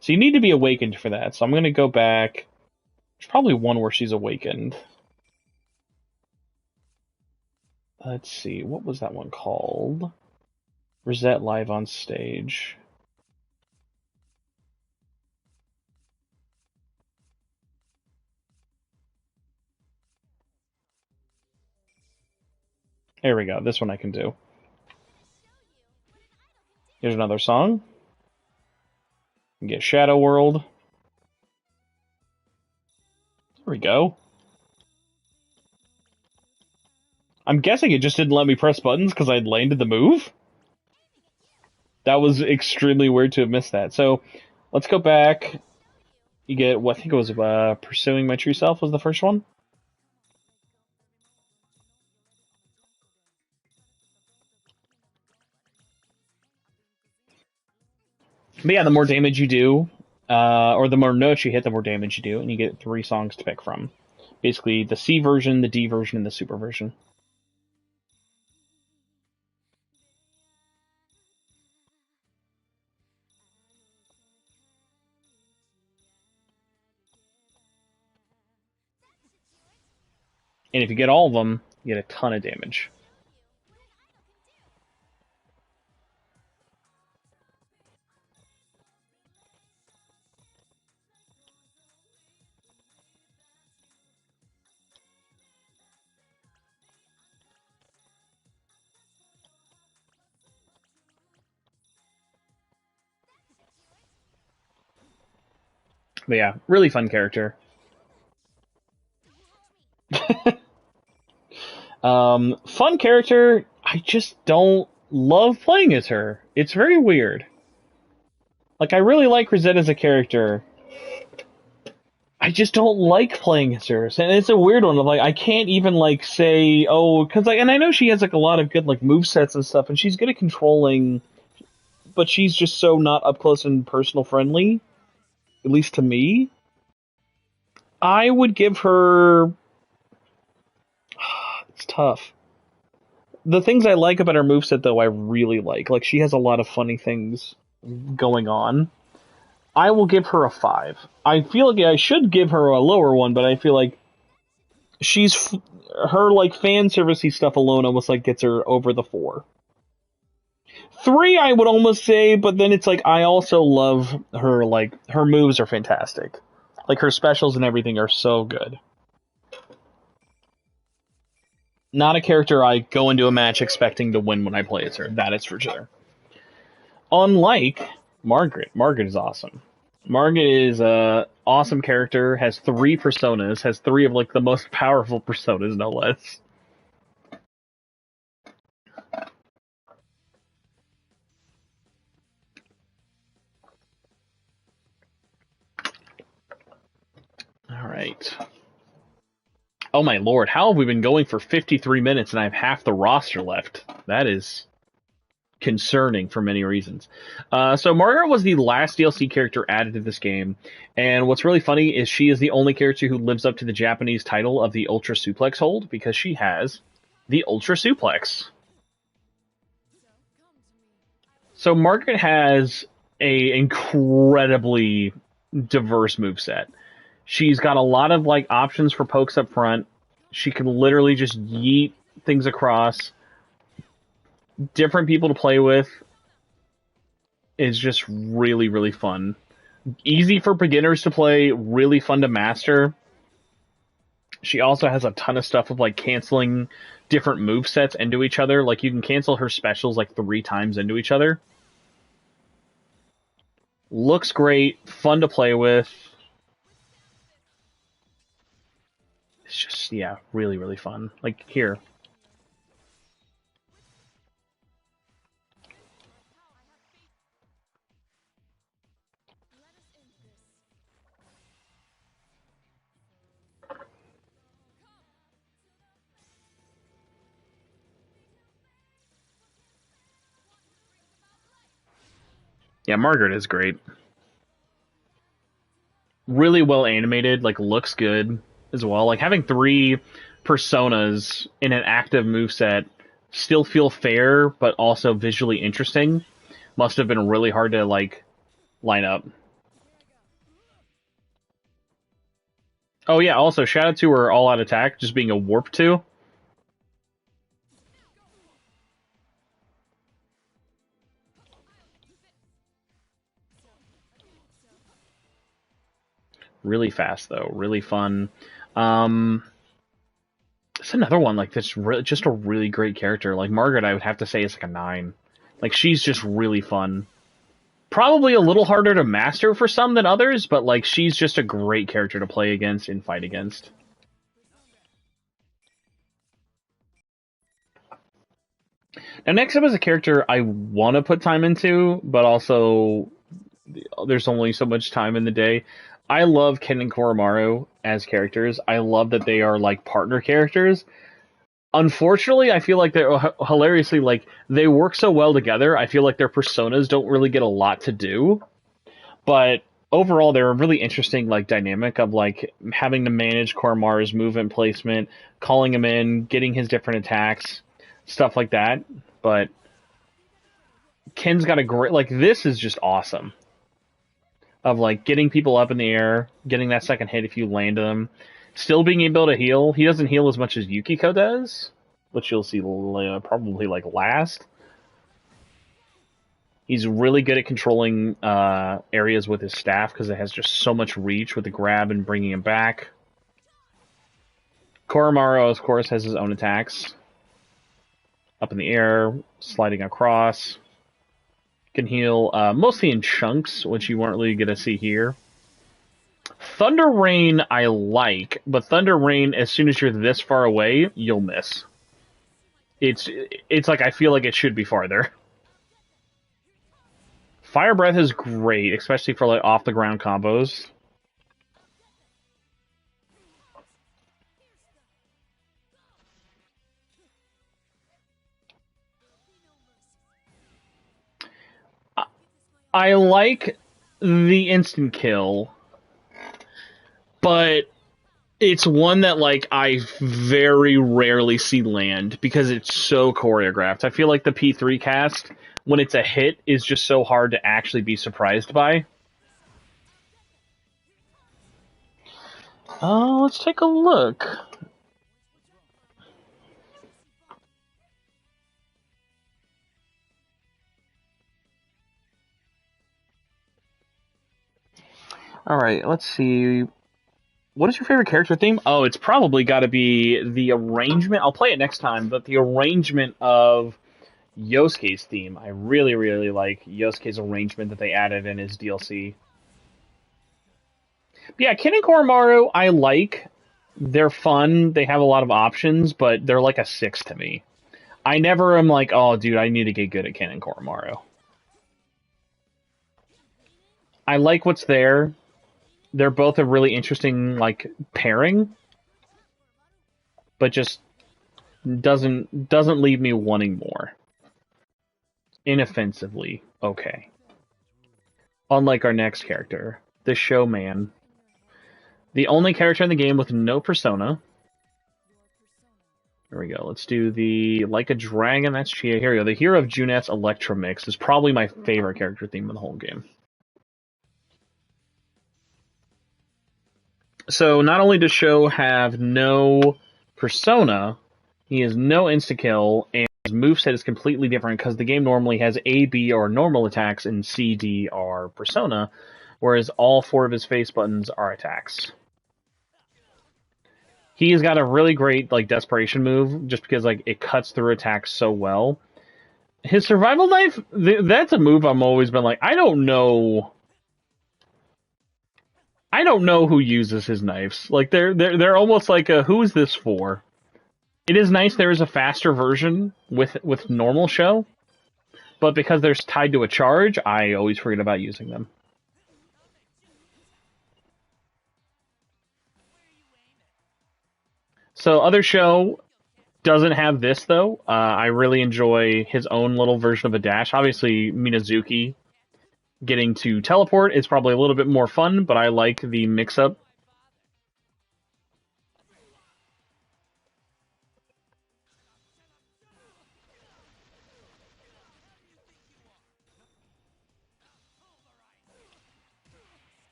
So you need to be awakened for that. So I'm gonna go back. There's probably one where she's awakened. Let's see, what was that one called? Rosette Live on Stage. There we go. This one I can do. Here's another song. You get Shadow World. There we go. I'm guessing it just didn't let me press buttons because I'd landed the move. That was extremely weird to have missed that. So let's go back. You get what I think it was Pursuing My True Self was the first one. But yeah, the more damage you do, or the more notes you hit, the more damage you do, and you get 3 songs to pick from. Basically, the C version, the D version, and the Super version. And if you get all of them, you get a ton of damage. But yeah, really fun character. Fun character. I just don't love playing as her. It's very weird. Like, I really like Rosette as a character. I just don't like playing as her. And it's a weird one. Like, I can't even, like, say, oh, because, like, and I know she has, like, a lot of good, like, movesets and stuff, and she's good at controlling, but she's just so not up close and personal friendly. At least to me. I would give her... It's tough. The things I like about her moveset, though, I really like. Like, she has a lot of funny things going on. I will give her a 5. I feel like I should give her a lower one, but I feel like her, like, fan servicey stuff alone almost, like, gets her over the 4. 3, I would almost say, but then it's like, I also love her, like, her moves are fantastic. Like, her specials and everything are so good. Not a character I go into a match expecting to win when I play as her. That is for sure. Unlike Margaret. Margaret is awesome. Margaret is a awesome character, has 3 personas, has 3 of, like, the most powerful personas, no less. Alright. Oh my lord, how have we been going for 53 minutes and I have half the roster left? That is concerning for many reasons. So Margaret was the last DLC character added to this game, and what's really funny is she is the only character who lives up to the Japanese title of the Ultra Suplex hold, because she has the Ultra Suplex. So Margaret has a incredibly diverse moveset. She's got a lot of, like, options for pokes up front. She can literally just yeet things across. Different people to play with. It's just really, really fun. Easy for beginners to play, really fun to master. She also has a ton of stuff of, like, canceling different movesets into each other. Like, you can cancel her specials, like, 3 times into each other. Looks great, fun to play with. It's just, yeah, really, really fun. Like, here. Yeah, Margaret is great. Really well animated, like, looks good as well. Like, having 3 personas in an active moveset still feel fair, but also visually interesting. Must have been really hard to, like, line up. Oh yeah, also, shout out to her all-out attack, just being a warp 2. Really fast, though. Really fun. It's another one, like, that's just a really great character. Like, Margaret, I would have to say, is like a 9. Like, she's just really fun. Probably a little harder to master for some than others, but, like, she's just a great character to play against and fight against. Now, next up is a character I want to put time into, but also there's only so much time in the day. I love Ken and Koromaru as characters. I love that they are, like, partner characters. Unfortunately, I feel like they're hilariously, like, they work so well together. I feel like their personas don't really get a lot to do. But overall, they're a really interesting, like, dynamic of, like, having to manage Koromaru's movement placement, calling him in, getting his different attacks, stuff like that. But Ken's got a great, like, this is just awesome. Of, like, getting people up in the air, getting that second hit if you land them, Still being able to heal. He doesn't heal as much as Yukiko does, which you'll see probably like last. He's really good at controlling areas with his staff because it has just so much reach with the grab and bringing him back. Koromaru, of course, has his own attacks. Up in the air, sliding across. Can heal mostly in chunks, which you weren't really going to see here. Thunder Rain I like, but Thunder Rain, as soon as you're this far away, you'll miss. It's like I feel like it should be farther. Fire Breath is great, especially for like off the ground combos. I like the instant kill, but it's one that like I very rarely see land because it's so choreographed. I feel like the P3 cast, when it's a hit, is just so hard to actually be surprised by. Let's take a look. Alright, let's see. What is your favorite character theme? Oh, it's probably got to be the arrangement. I'll play it next time, but the arrangement of Yosuke's theme. I really, really like Yosuke's arrangement that they added in his DLC. But yeah, Ken and Koromaru, I like. They're fun. They have a lot of options, but they're like a 6 to me. I never am like, oh, dude, I need to get good at Ken and Koromaru. I like what's there. They're both a really interesting like pairing, but just doesn't leave me wanting more. Inoffensively, okay. Unlike our next character, the Showman. The only character in the game with no persona. There we go. Let's do the Like a Dragon. That's Chie. Here we go. The Hero of Junet's Electra Mix is probably my favorite character theme in the whole game. So not only does Sho have no persona, he has no insta-kill, and his moveset is completely different because the game normally has A, B are normal attacks, and C, D are persona, whereas all 4 of his face buttons are attacks. He's got a really great like desperation move, just because like it cuts through attacks so well. His survival knife, that's a move I've always been like, I don't know who uses his knives. Like they're almost like a who's this for? It is nice there is a faster version with normal Sho, but because they're tied to a charge, I always forget about using them. So other Sho doesn't have this though. I really enjoy his own little version of a dash. Obviously, Minazuki getting to teleport is probably a little bit more fun, but I like the mix-up.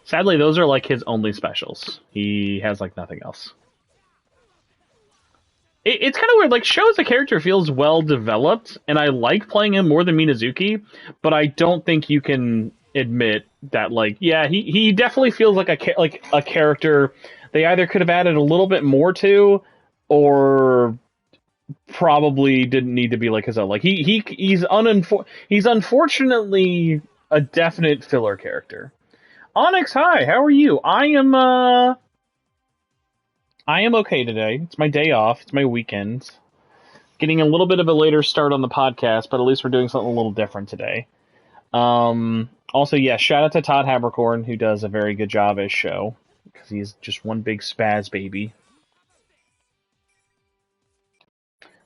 Sadly, those are like his only specials. He has like nothing else. It's kind of weird. Like Sho as a character feels well developed, and I like playing him more than Minazuki. But I don't think you can admit that. Like, yeah, he definitely feels like a character they either could have added a little bit more to, or probably didn't need to be like his own. Like he's unfortunately a definite filler character. Onyx, hi, how are you? I am okay today. It's my day off. It's my weekend. Getting a little bit of a later start on the podcast, but at least we're doing something a little different today. Also, yeah, shout out to Todd Habercorn, who does a very good job as Sho, because he's just one big spaz baby.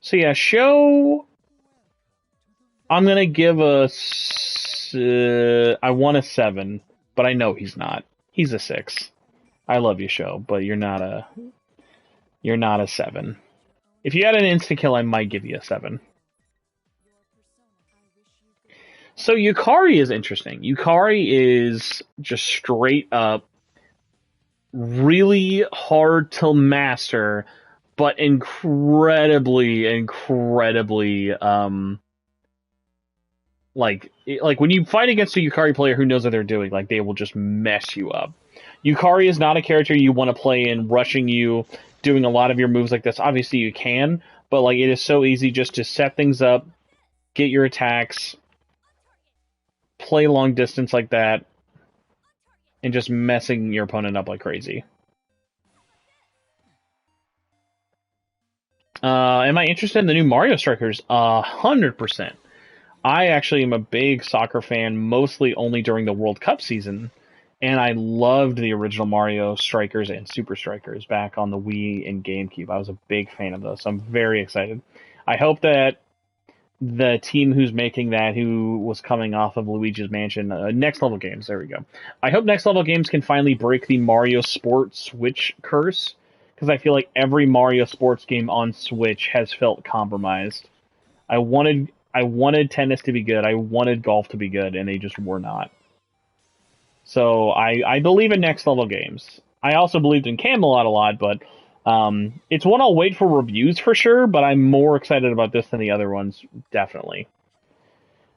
So yeah, Sho, I'm gonna give I want a 7. But I know he's not. He's a 6. I love you, Sho, but you're not a 7. If you had an insta kill, I might give you a 7. So Yukari is interesting. Yukari is just straight up really hard to master, but incredibly, like when you fight against a Yukari player who knows what they're doing, like they will just mess you up. Yukari is not a character you want to play in, rushing you, doing a lot of your moves like this. Obviously you can, but like it is so easy just to set things up, get your attacks, play long distance like that, and just messing your opponent up like crazy. Am I interested in the new Mario Strikers? 100%. I actually am a big soccer fan, mostly only during the World Cup season, and I loved the original Mario Strikers and Super Strikers back on the Wii and GameCube. I was a big fan of those, so I'm very excited. I hope that the team who's making that, who was coming off of Luigi's Mansion, Next Level Games, there we go. I hope Next Level Games can finally break the Mario Sports Switch curse, because I feel like every Mario Sports game on Switch has felt compromised. I wanted tennis to be good, I wanted golf to be good, and they just were not. So I believe in Next Level Games. I also believed in Camelot a lot, but it's one I'll wait for reviews for sure, but I'm more excited about this than the other ones, definitely.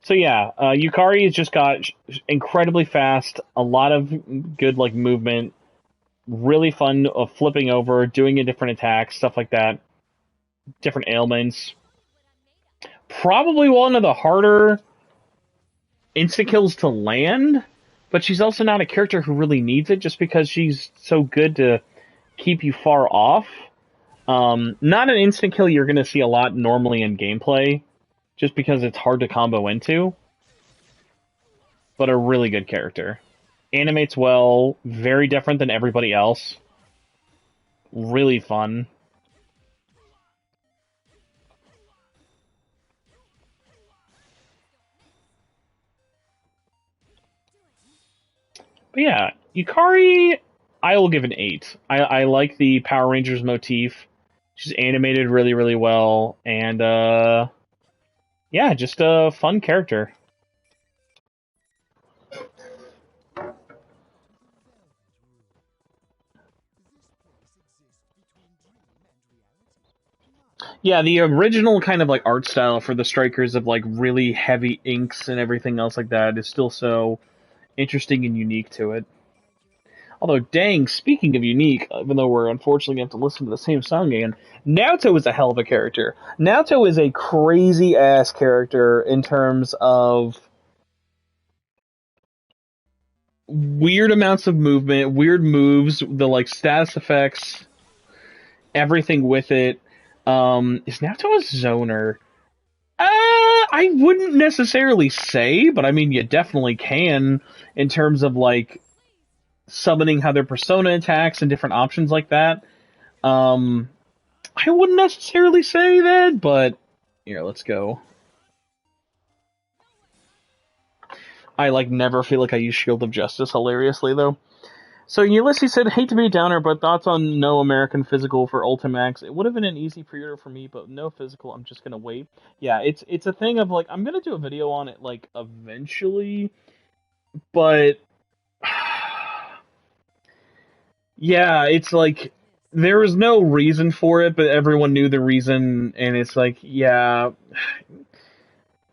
So yeah, Yukari has just got incredibly fast, a lot of good like movement, really fun of flipping over, doing a different attack, stuff like that, different ailments. Probably one of the harder insta-kills to land, but she's also not a character who really needs it just because she's so good to keep you far off. Not an instant kill you're going to see a lot normally in gameplay, just because it's hard to combo into, but a really good character. Animates well, very different than everybody else. Really fun. But yeah, Yukari, I will give an 8. I like the Power Rangers motif. She's animated really well, and yeah, just a fun character. Yeah, the original kind of like art style for the Strikers of like really heavy inks and everything else like that is still so interesting and unique to it. Although, dang, speaking of unique, even though we're unfortunately going to have to listen to the same song again, Naoto is a hell of a character. Naoto is a crazy ass character in terms of weird amounts of movement, weird moves, the like status effects, everything with it. Is Naoto a zoner? I wouldn't necessarily say, but I mean, you definitely can in terms of like summoning how their persona attacks and different options like that. I wouldn't necessarily say that, but here, let's go. I like never feel like I use Shield of Justice hilariously though. So Ulysses said, "Hate to be a downer, but thoughts on no American physical for Ultimax? It would have been an easy pre-order for me, but no physical. I'm just gonna wait." Yeah, it's a thing of like I'm gonna do a video on it like eventually, but yeah, it's like there was no reason for it, but everyone knew the reason, and it's like yeah,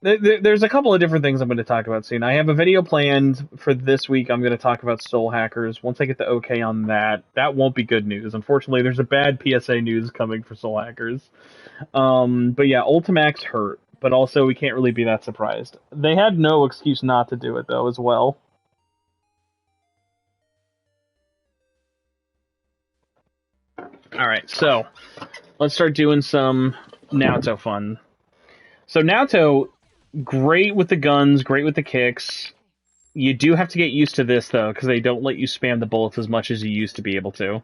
there's a couple of different things I'm going to talk about soon. I have a video planned for this week. I'm going to talk about Soul Hackers. Once I get the okay on that, that won't be good news. Unfortunately, there's a bad PSA news coming for Soul Hackers. But yeah, Ultimax hurt, but also we can't really be that surprised. They had no excuse not to do it, though, as well. Alright, so let's start doing some Naoto fun. So Naoto, great with the guns, great with the kicks. You do have to get used to this, though, because they don't let you spam the bullets as much as you used to be able to.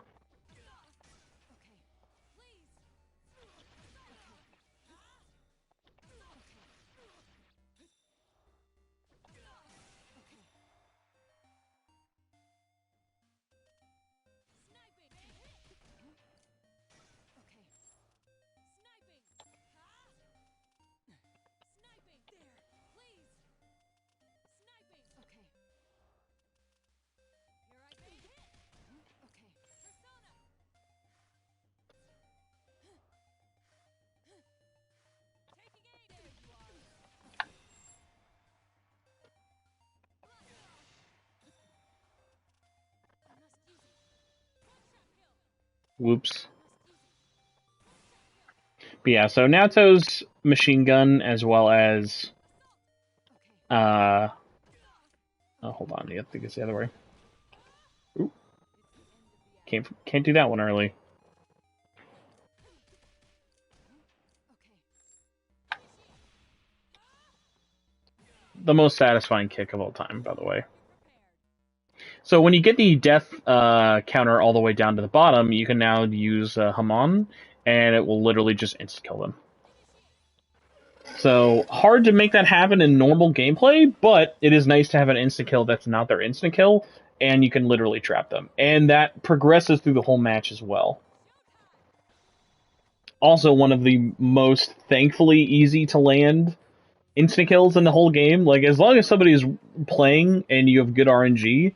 Whoops. But yeah, so Naoto's machine gun as well as oh, hold on, I think it's the other way. Ooh. Can't do that one early. The most satisfying kick of all time, by the way. So when you get the death counter all the way down to the bottom, you can now use Hamon, and it will literally just insta-kill them. So, hard to make that happen in normal gameplay, but it is nice to have an insta-kill that's not their instant-kill, and you can literally trap them. And that progresses through the whole match as well. Also, one of the most, thankfully, easy to land insta-kills in the whole game. Like, as long as somebody is playing and you have good RNG,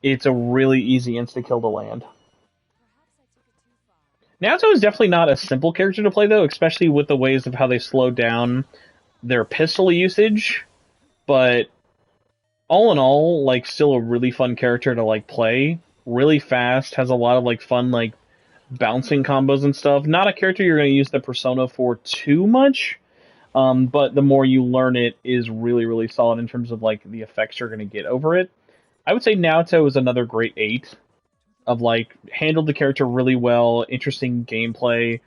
it's a really easy insta-kill to land. Naoto is definitely not a simple character to play, though, especially with the ways of how they slowed down their pistol usage. But all in all, like, still a really fun character to, like, play. Really fast, has a lot of, like, fun, like, bouncing combos and stuff. Not a character you're going to use the persona for too much, but the more you learn it is really, really solid in terms of, like, the effects you're going to get over it. I would say Naoto is another great 8. Of, like, handled the character really well, interesting gameplay.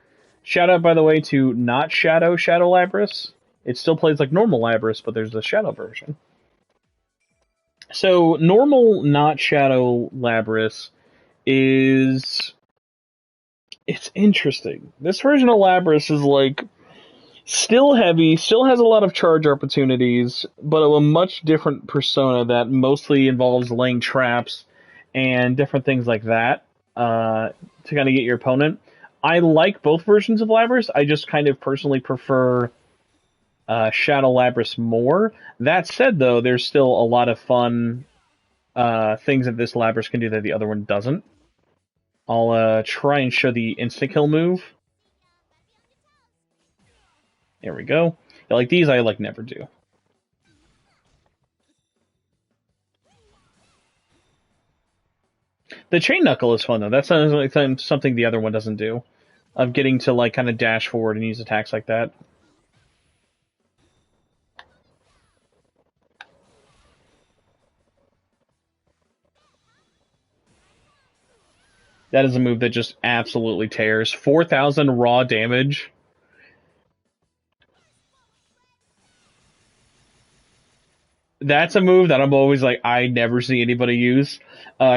Shout out, by the way, to not Shadow Labris. It still plays like normal Labris, but there's the Shadow version. So, normal not Shadow Labris is... It's interesting. This version of Labris is, like, still heavy, still has a lot of charge opportunities, but of a much different persona that mostly involves laying traps and different things like that to kind of get your opponent. I like both versions of Labris. I just kind of personally prefer Shadow Labris more. That said, though, there's still a lot of fun things that this Labris can do that the other one doesn't. I'll try and show the insta-kill move. There we go. Like these, I like never do. The chain knuckle is fun, though. That sounds like something the other one doesn't do. Of getting to, like, kind of dash forward and use attacks like that. That is a move that just absolutely tears. 4,000 raw damage. That's a move that I'm always like, I never see anybody use.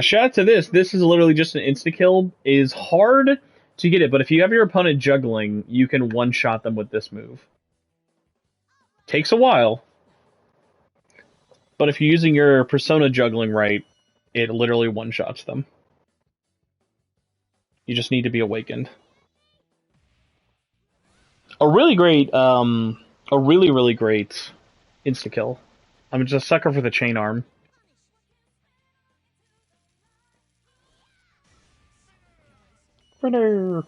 Shout out to this. This is literally just an insta-kill. It is hard to get it, but if you have your opponent juggling, you can one-shot them with this move. Takes a while. But if you're using your persona juggling right, it literally one-shots them. You just need to be awakened. A really great, really great insta-kill. I'm just a sucker for the chain arm. Runner.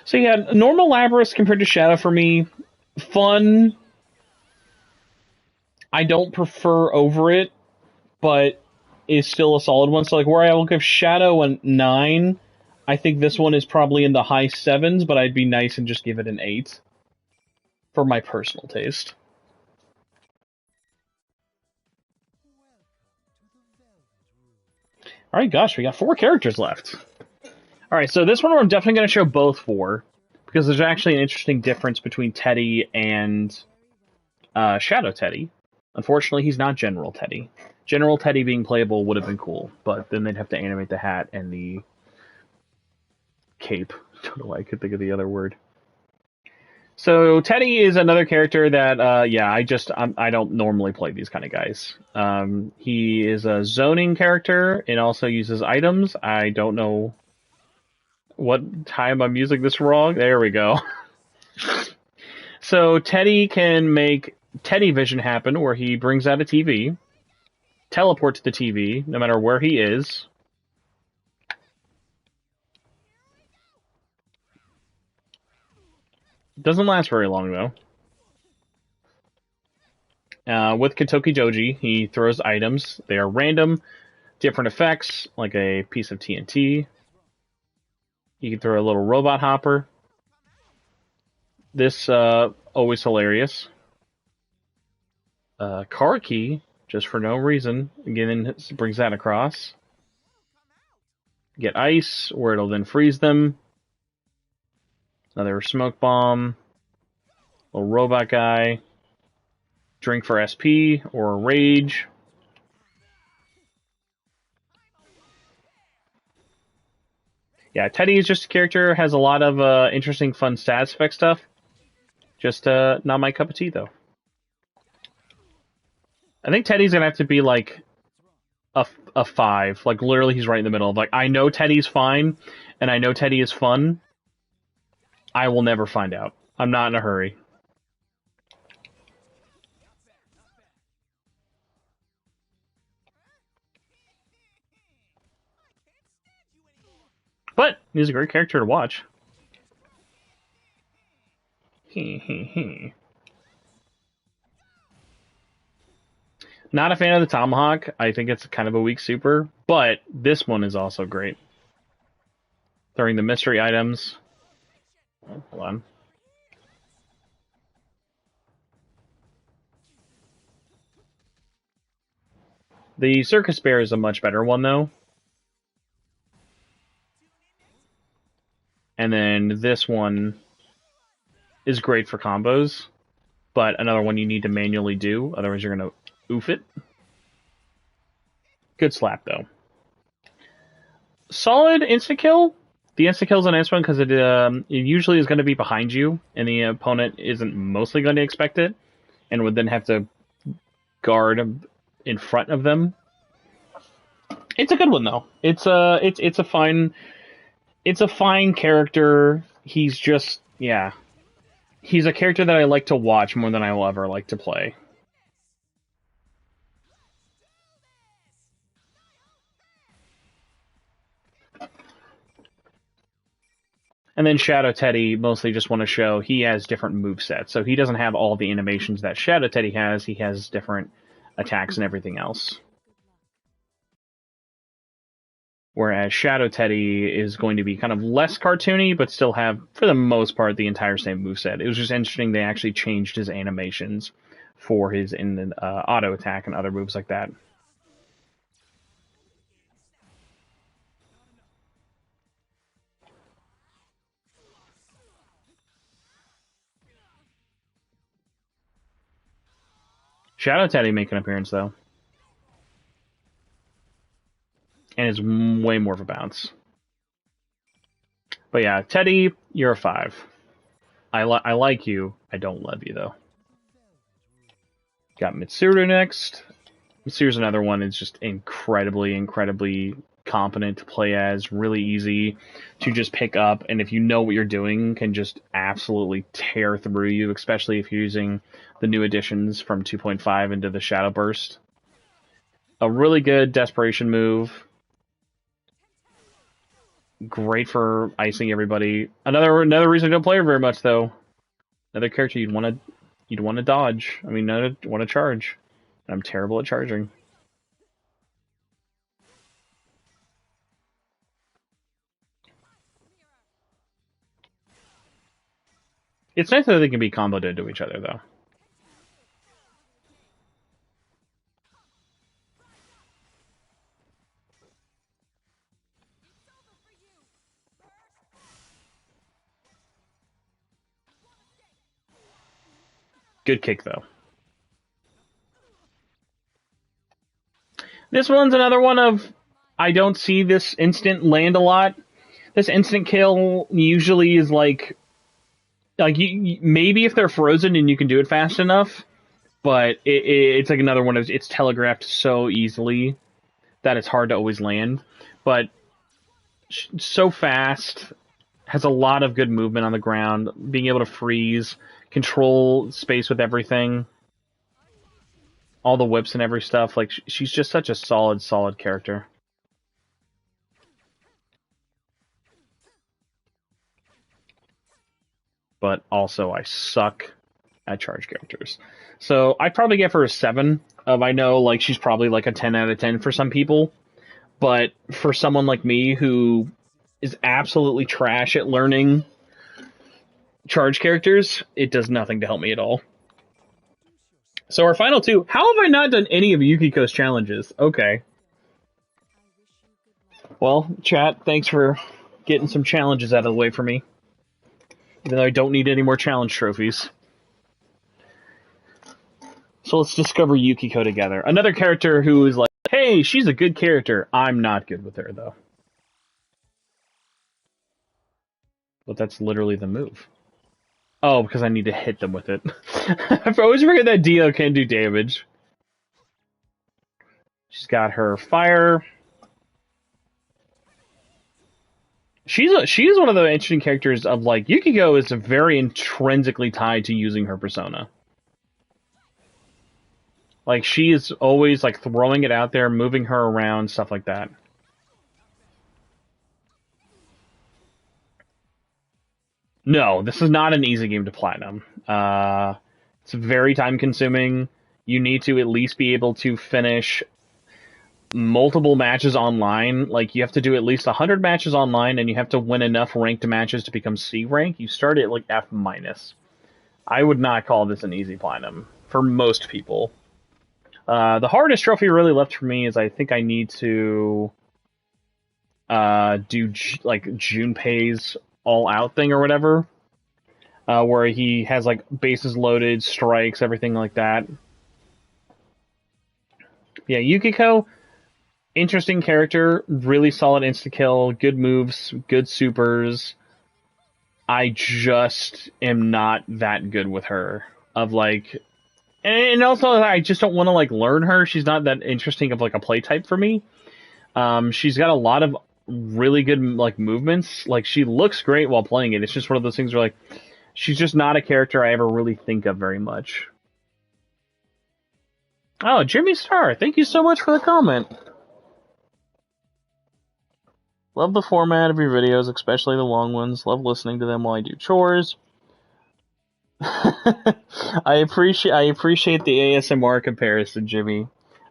So yeah, normal Labris compared to Shadow for me, fun. I don't prefer over it, but is still a solid one. So like where I will give Shadow a 9, I think this one is probably in the high 7s, but I'd be nice and just give it an 8. For my personal taste. Alright, gosh, we got 4 characters left. Alright, so this one I'm definitely going to show both for, because there's actually an interesting difference between Teddie and Shadow Teddie. Unfortunately, he's not General Teddie. General Teddie being playable would have been cool, but then they'd have to animate the hat and the cape. I don't know why I could think of the other word. So Teddie is another character that, I don't normally play these kind of guys. He is a zoning character and also uses items. I don't know what time I'm using this wrong. There we go. So Teddie can make Teddie vision happen, where he brings out a TV, teleport to the TV, no matter where he is. Doesn't last very long, though. With Katoki Joji, he throws items. They are random. different effects, like a piece of TNT. You can throw a little robot hopper. This, always hilarious. Car key, just for no reason. Again, brings that across. Get ice, where it'll then freeze them. Another smoke bomb. Little robot guy. Drink for SP or rage. Yeah, Teddie is just a character, has a lot of interesting, fun stats effect stuff. Just not my cup of tea, though. I think Teddie's gonna have to be like a 5. Like, literally, he's right in the middle. Like, I know Teddie's fine, and I know Teddie is fun. I will never find out. I'm not in a hurry. But he's a great character to watch. Not a fan of the Tomahawk. I think it's kind of a weak super, but this one is also great. Throwing the mystery items. Oh, hold on. The Circus Bear is a much better one, though. And then this one is great for combos, but another one you need to manually do, otherwise you're going to oof it. Good slap, though. Solid insta-kill. The insta-kill is a nice one because it usually is going to be behind you, and the opponent isn't mostly going to expect it, and would then have to guard in front of them. It's a good one, though. It's a fine character. He's just, yeah. He's a character that I like to watch more than I will ever like to play. And then Shadow Teddie, mostly just want to show he has different movesets. So he doesn't have all the animations that Shadow Teddie has. He has different attacks and everything else. Whereas Shadow Teddie is going to be kind of less cartoony, but still have, for the most part, the entire same moveset. It was just interesting they actually changed his animations for his auto attack and other moves like that. Shadow Teddie make an appearance, though. And is way more of a bounce. But yeah, Teddie, you're a 5. I like you. I don't love you, though. Got Mitsuru next. Mitsuru's another one. It's just incredibly competent to play as. Really easy to just pick up. And if you know what you're doing, can just absolutely tear through you, especially if you're using the new additions from 2.5 into the Shadow Burst. A really good desperation move. Great for icing everybody. Another reason I don't play her very much, though. Another character you'd want to dodge. I mean, not want to charge. I'm terrible at charging. It's nice that they can be comboed into each other, though. Good kick, though. This one's another one of, I don't see this instant land a lot. This instant kill usually is like maybe if they're frozen and you can do it fast enough, but it's like another one of, it's telegraphed so easily that it's hard to always land. But so fast, has a lot of good movement on the ground, being able to freeze, control space with everything, all the whips and every stuff. Like, she's just such a solid character. But also, I suck at charge characters. So I'd probably give her a 7. I know, like, she's probably like a 10 out of 10 for some people. But for someone like me who is absolutely trash at learning charge characters, it does nothing to help me at all. So our final two. How have I not done any of Yukiko's challenges? Okay. Well, chat, thanks for getting some challenges out of the way for me. Even though I don't need any more challenge trophies. So let's discover Yukiko together. Another character who is like, hey, she's a good character. I'm not good with her, though. But that's literally the move. Oh, because I need to hit them with it. I always forget that Dio can do damage. She's got her fire. She's one of the interesting characters of, like, Yukiko is very intrinsically tied to using her persona. Like, she is always, like, throwing it out there, moving her around, stuff like that. No, this is not an easy game to platinum. It's very time-consuming. You need to at least be able to finish multiple matches online. Like, you have to do at least 100 matches online, and you have to win enough ranked matches to become C rank. You start at, like, F-. I would not call this an easy platinum, for most people. The hardest trophy really left for me is I think I need to do, like, Junpei's all-out thing or whatever, where he has, like, bases loaded, strikes, everything like that. Yeah, Yukiko, interesting character, really solid insta-kill, good moves, good supers. I just am not that good with her. Of, like... And also, I just don't want to, like, learn her. She's not that interesting of, like, a play type for me. She's got a lot of really good, like, movements. Like, she looks great while playing it. It's just one of those things where, like, she's just not a character I ever really think of very much. Oh, Jimmy Star, thank you so much for the comment. Love the format of your videos, especially the long ones. Love listening to them while I do chores. I appreciate the ASMR comparison, Jimmy.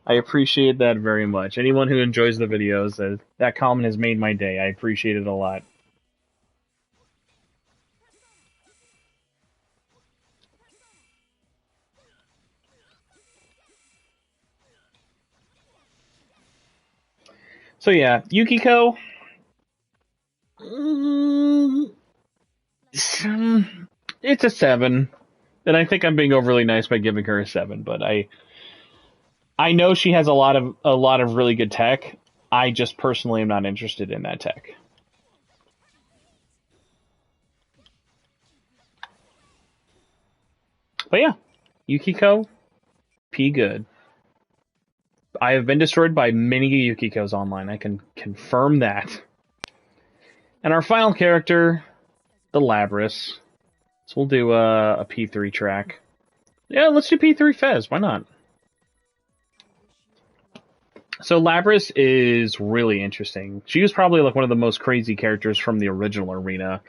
I appreciate that very much. Anyone who enjoys the videos, that comment has made my day. I appreciate it a lot. So yeah, Yukiko. It's a 7. And I think I'm being overly nice by giving her a 7, but I know she has a lot of really good tech. I just personally am not interested in that tech. But yeah, Yukiko, P good. I have been destroyed by many Yukikos online. I can confirm that. And our final character, the Labris. So we'll do a P3 track. Yeah, let's do P3 Fez. Why not? So Labris is really interesting. She was probably like one of the most crazy characters from the original Arena.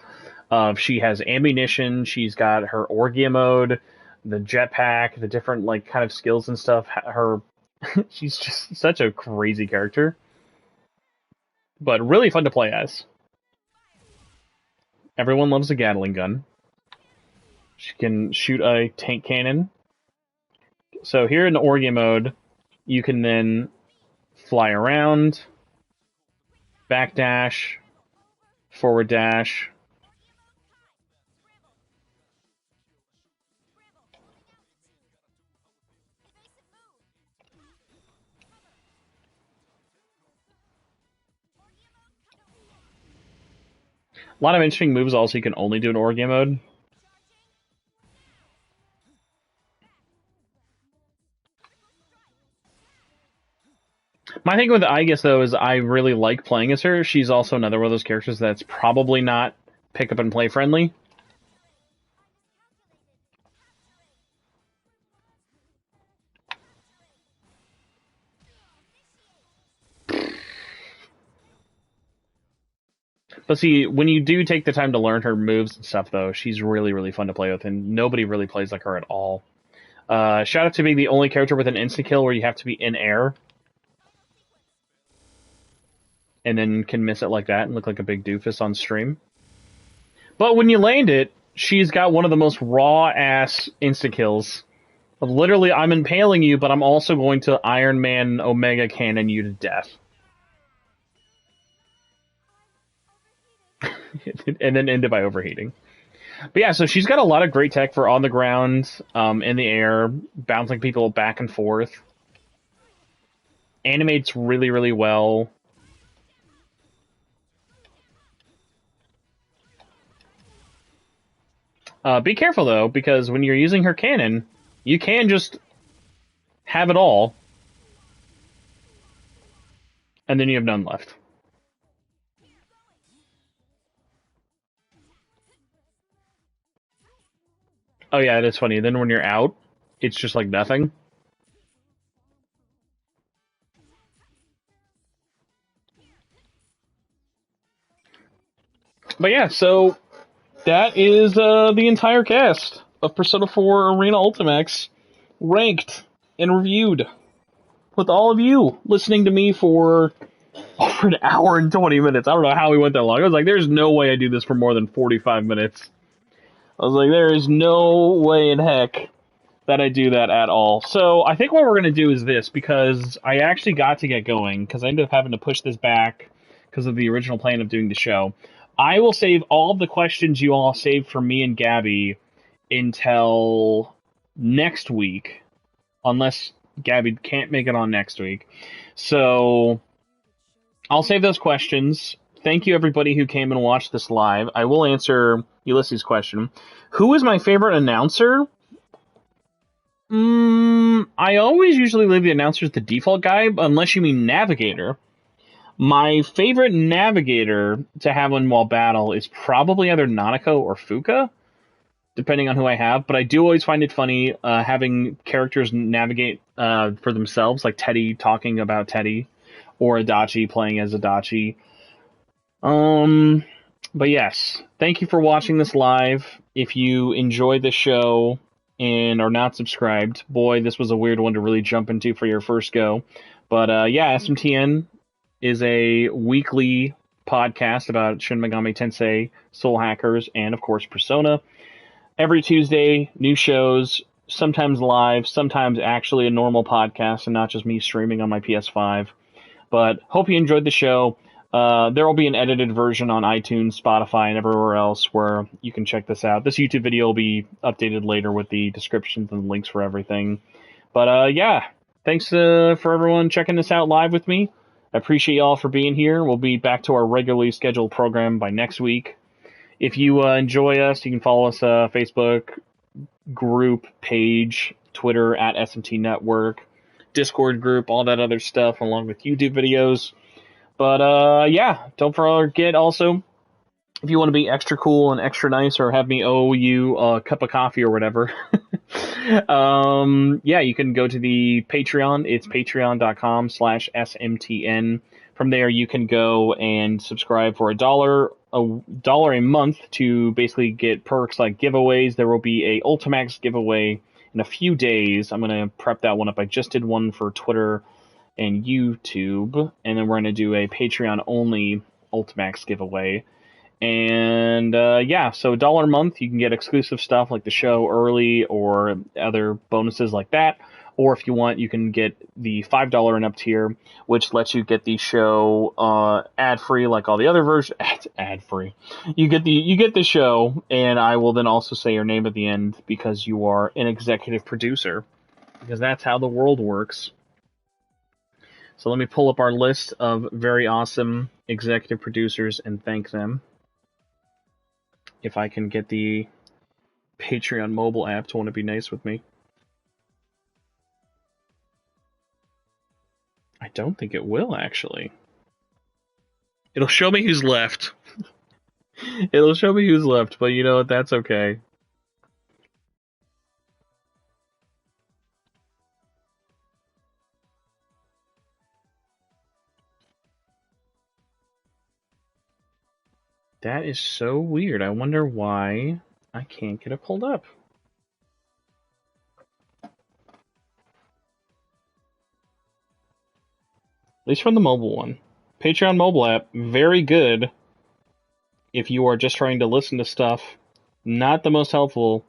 She has ammunition. She's got her Orgia mode, the jetpack, the different like kind of skills and stuff. She's just such a crazy character, but really fun to play as. Everyone loves a Gatling gun. She can shoot a tank cannon. So here in the Orgia mode, you can then fly around, backdash, forward dash. A lot of interesting moves also you can only do in Orgia mode. My thing with Aigis, though, is I really like playing as her. She's also another one of those characters that's probably not pick up and play friendly. But see, when you do take the time to learn her moves and stuff, though, she's really, really fun to play with, and nobody really plays like her at all. Shout out to being the only character with an insta-kill where you have to be in air. and then can miss it like that and look like a big doofus on stream. But when you land it, she's got one of the most raw-ass insta-kills. Of literally, I'm impaling you, but I'm also going to Iron Man Omega Cannon you to death. And then end it by overheating. But yeah, so she's got a lot of great tech for on the ground, in the air, bouncing people back and forth. Animates really, really well. Be careful, though, because when you're using her cannon, you can just have it all, and then you have none left. Oh yeah, it is funny. Then when you're out, it's just like nothing. But yeah, so that is the entire cast of Persona 4 Arena Ultimax ranked and reviewed with all of you listening to me for over an hour and 20 minutes. I don't know how we went that long. I was like, there's no way I do this for more than 45 minutes. I was like, there is no way in heck that I do that at all. So I think what we're going to do is this, because I actually got to get going, because I ended up having to push this back because of the original plan of doing the show. I will save all of the questions you all saved for me and Gabby until next week, unless Gabby can't make it on next week. So I'll save those questions. Thank you, everybody who came and watched this live. I will answer Ulysses' question. Who is my favorite announcer? I always usually leave the announcer as the default guy, unless you mean navigator. My favorite navigator to have on while battle is probably either Nanako or Fuka, depending on who I have. But I do always find it funny having characters navigate for themselves, like Teddie talking about Teddie, or Adachi playing as Adachi. But yes, thank you for watching this live. If you enjoyed the show and are not subscribed, boy, this was a weird one to really jump into for your first go. But yeah, SMTN is a weekly podcast about Shin Megami Tensei, Soul Hackers, and of course Persona. Every Tuesday, new shows, sometimes live, sometimes actually a normal podcast and not just me streaming on my PS5. But hope you enjoyed the show. There will be an edited version on iTunes, Spotify, and everywhere else where you can check this out. This YouTube video will be updated later with the descriptions and links for everything. But yeah, thanks for everyone checking this out live with me. I appreciate y'all for being here. We'll be back to our regularly scheduled program by next week. If you enjoy us, you can follow us Facebook group page, Twitter at SMT Network, Discord group, all that other stuff, along with YouTube videos. But yeah, don't forget also, if you want to be extra cool and extra nice or have me owe you a cup of coffee or whatever, yeah, you can go to the Patreon. It's patreon.com/SMTN. From there, you can go and subscribe for $1 a month to basically get perks like giveaways. There will be a Ultimax giveaway in a few days. I'm going to prep that one up. I just did one for Twitter and YouTube, and then we're going to do a Patreon-only Ultimax giveaway. And yeah, so $1 a month, you can get exclusive stuff like the show early or other bonuses like that. Or if you want, you can get the $5 and up tier, which lets you get the show ad-free like all the other versions. Ad-free. You get the show, and I will then also say your name at the end because you are an executive producer. Because that's how the world works. So let me pull up our list of very awesome executive producers and thank them. If I can get the Patreon mobile app to want to be nice with me. I don't think it will, actually. It'll show me who's left. It'll show me who's left, but you know what? That's okay. That is so weird. I wonder why I can't get it pulled up. At least from the mobile one. Patreon mobile app, very good if you are just trying to listen to stuff. Not the most helpful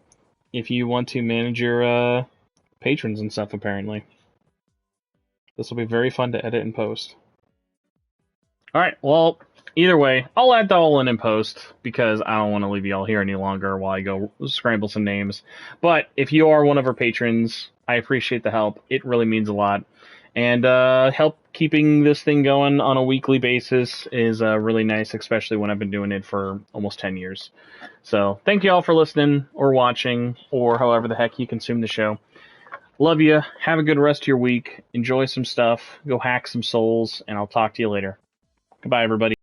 if you want to manage your patrons and stuff, apparently. This will be very fun to edit and post. Alright, well, either way, I'll add that all in post, because I don't want to leave you all here any longer while I go scramble some names. But if you are one of our patrons, I appreciate the help. It really means a lot. And help keeping this thing going on a weekly basis is really nice, especially when I've been doing it for almost 10 years. So thank you all for listening or watching or however the heck you consume the show. Love you. Have a good rest of your week. Enjoy some stuff. Go hack some souls, and I'll talk to you later. Goodbye, everybody.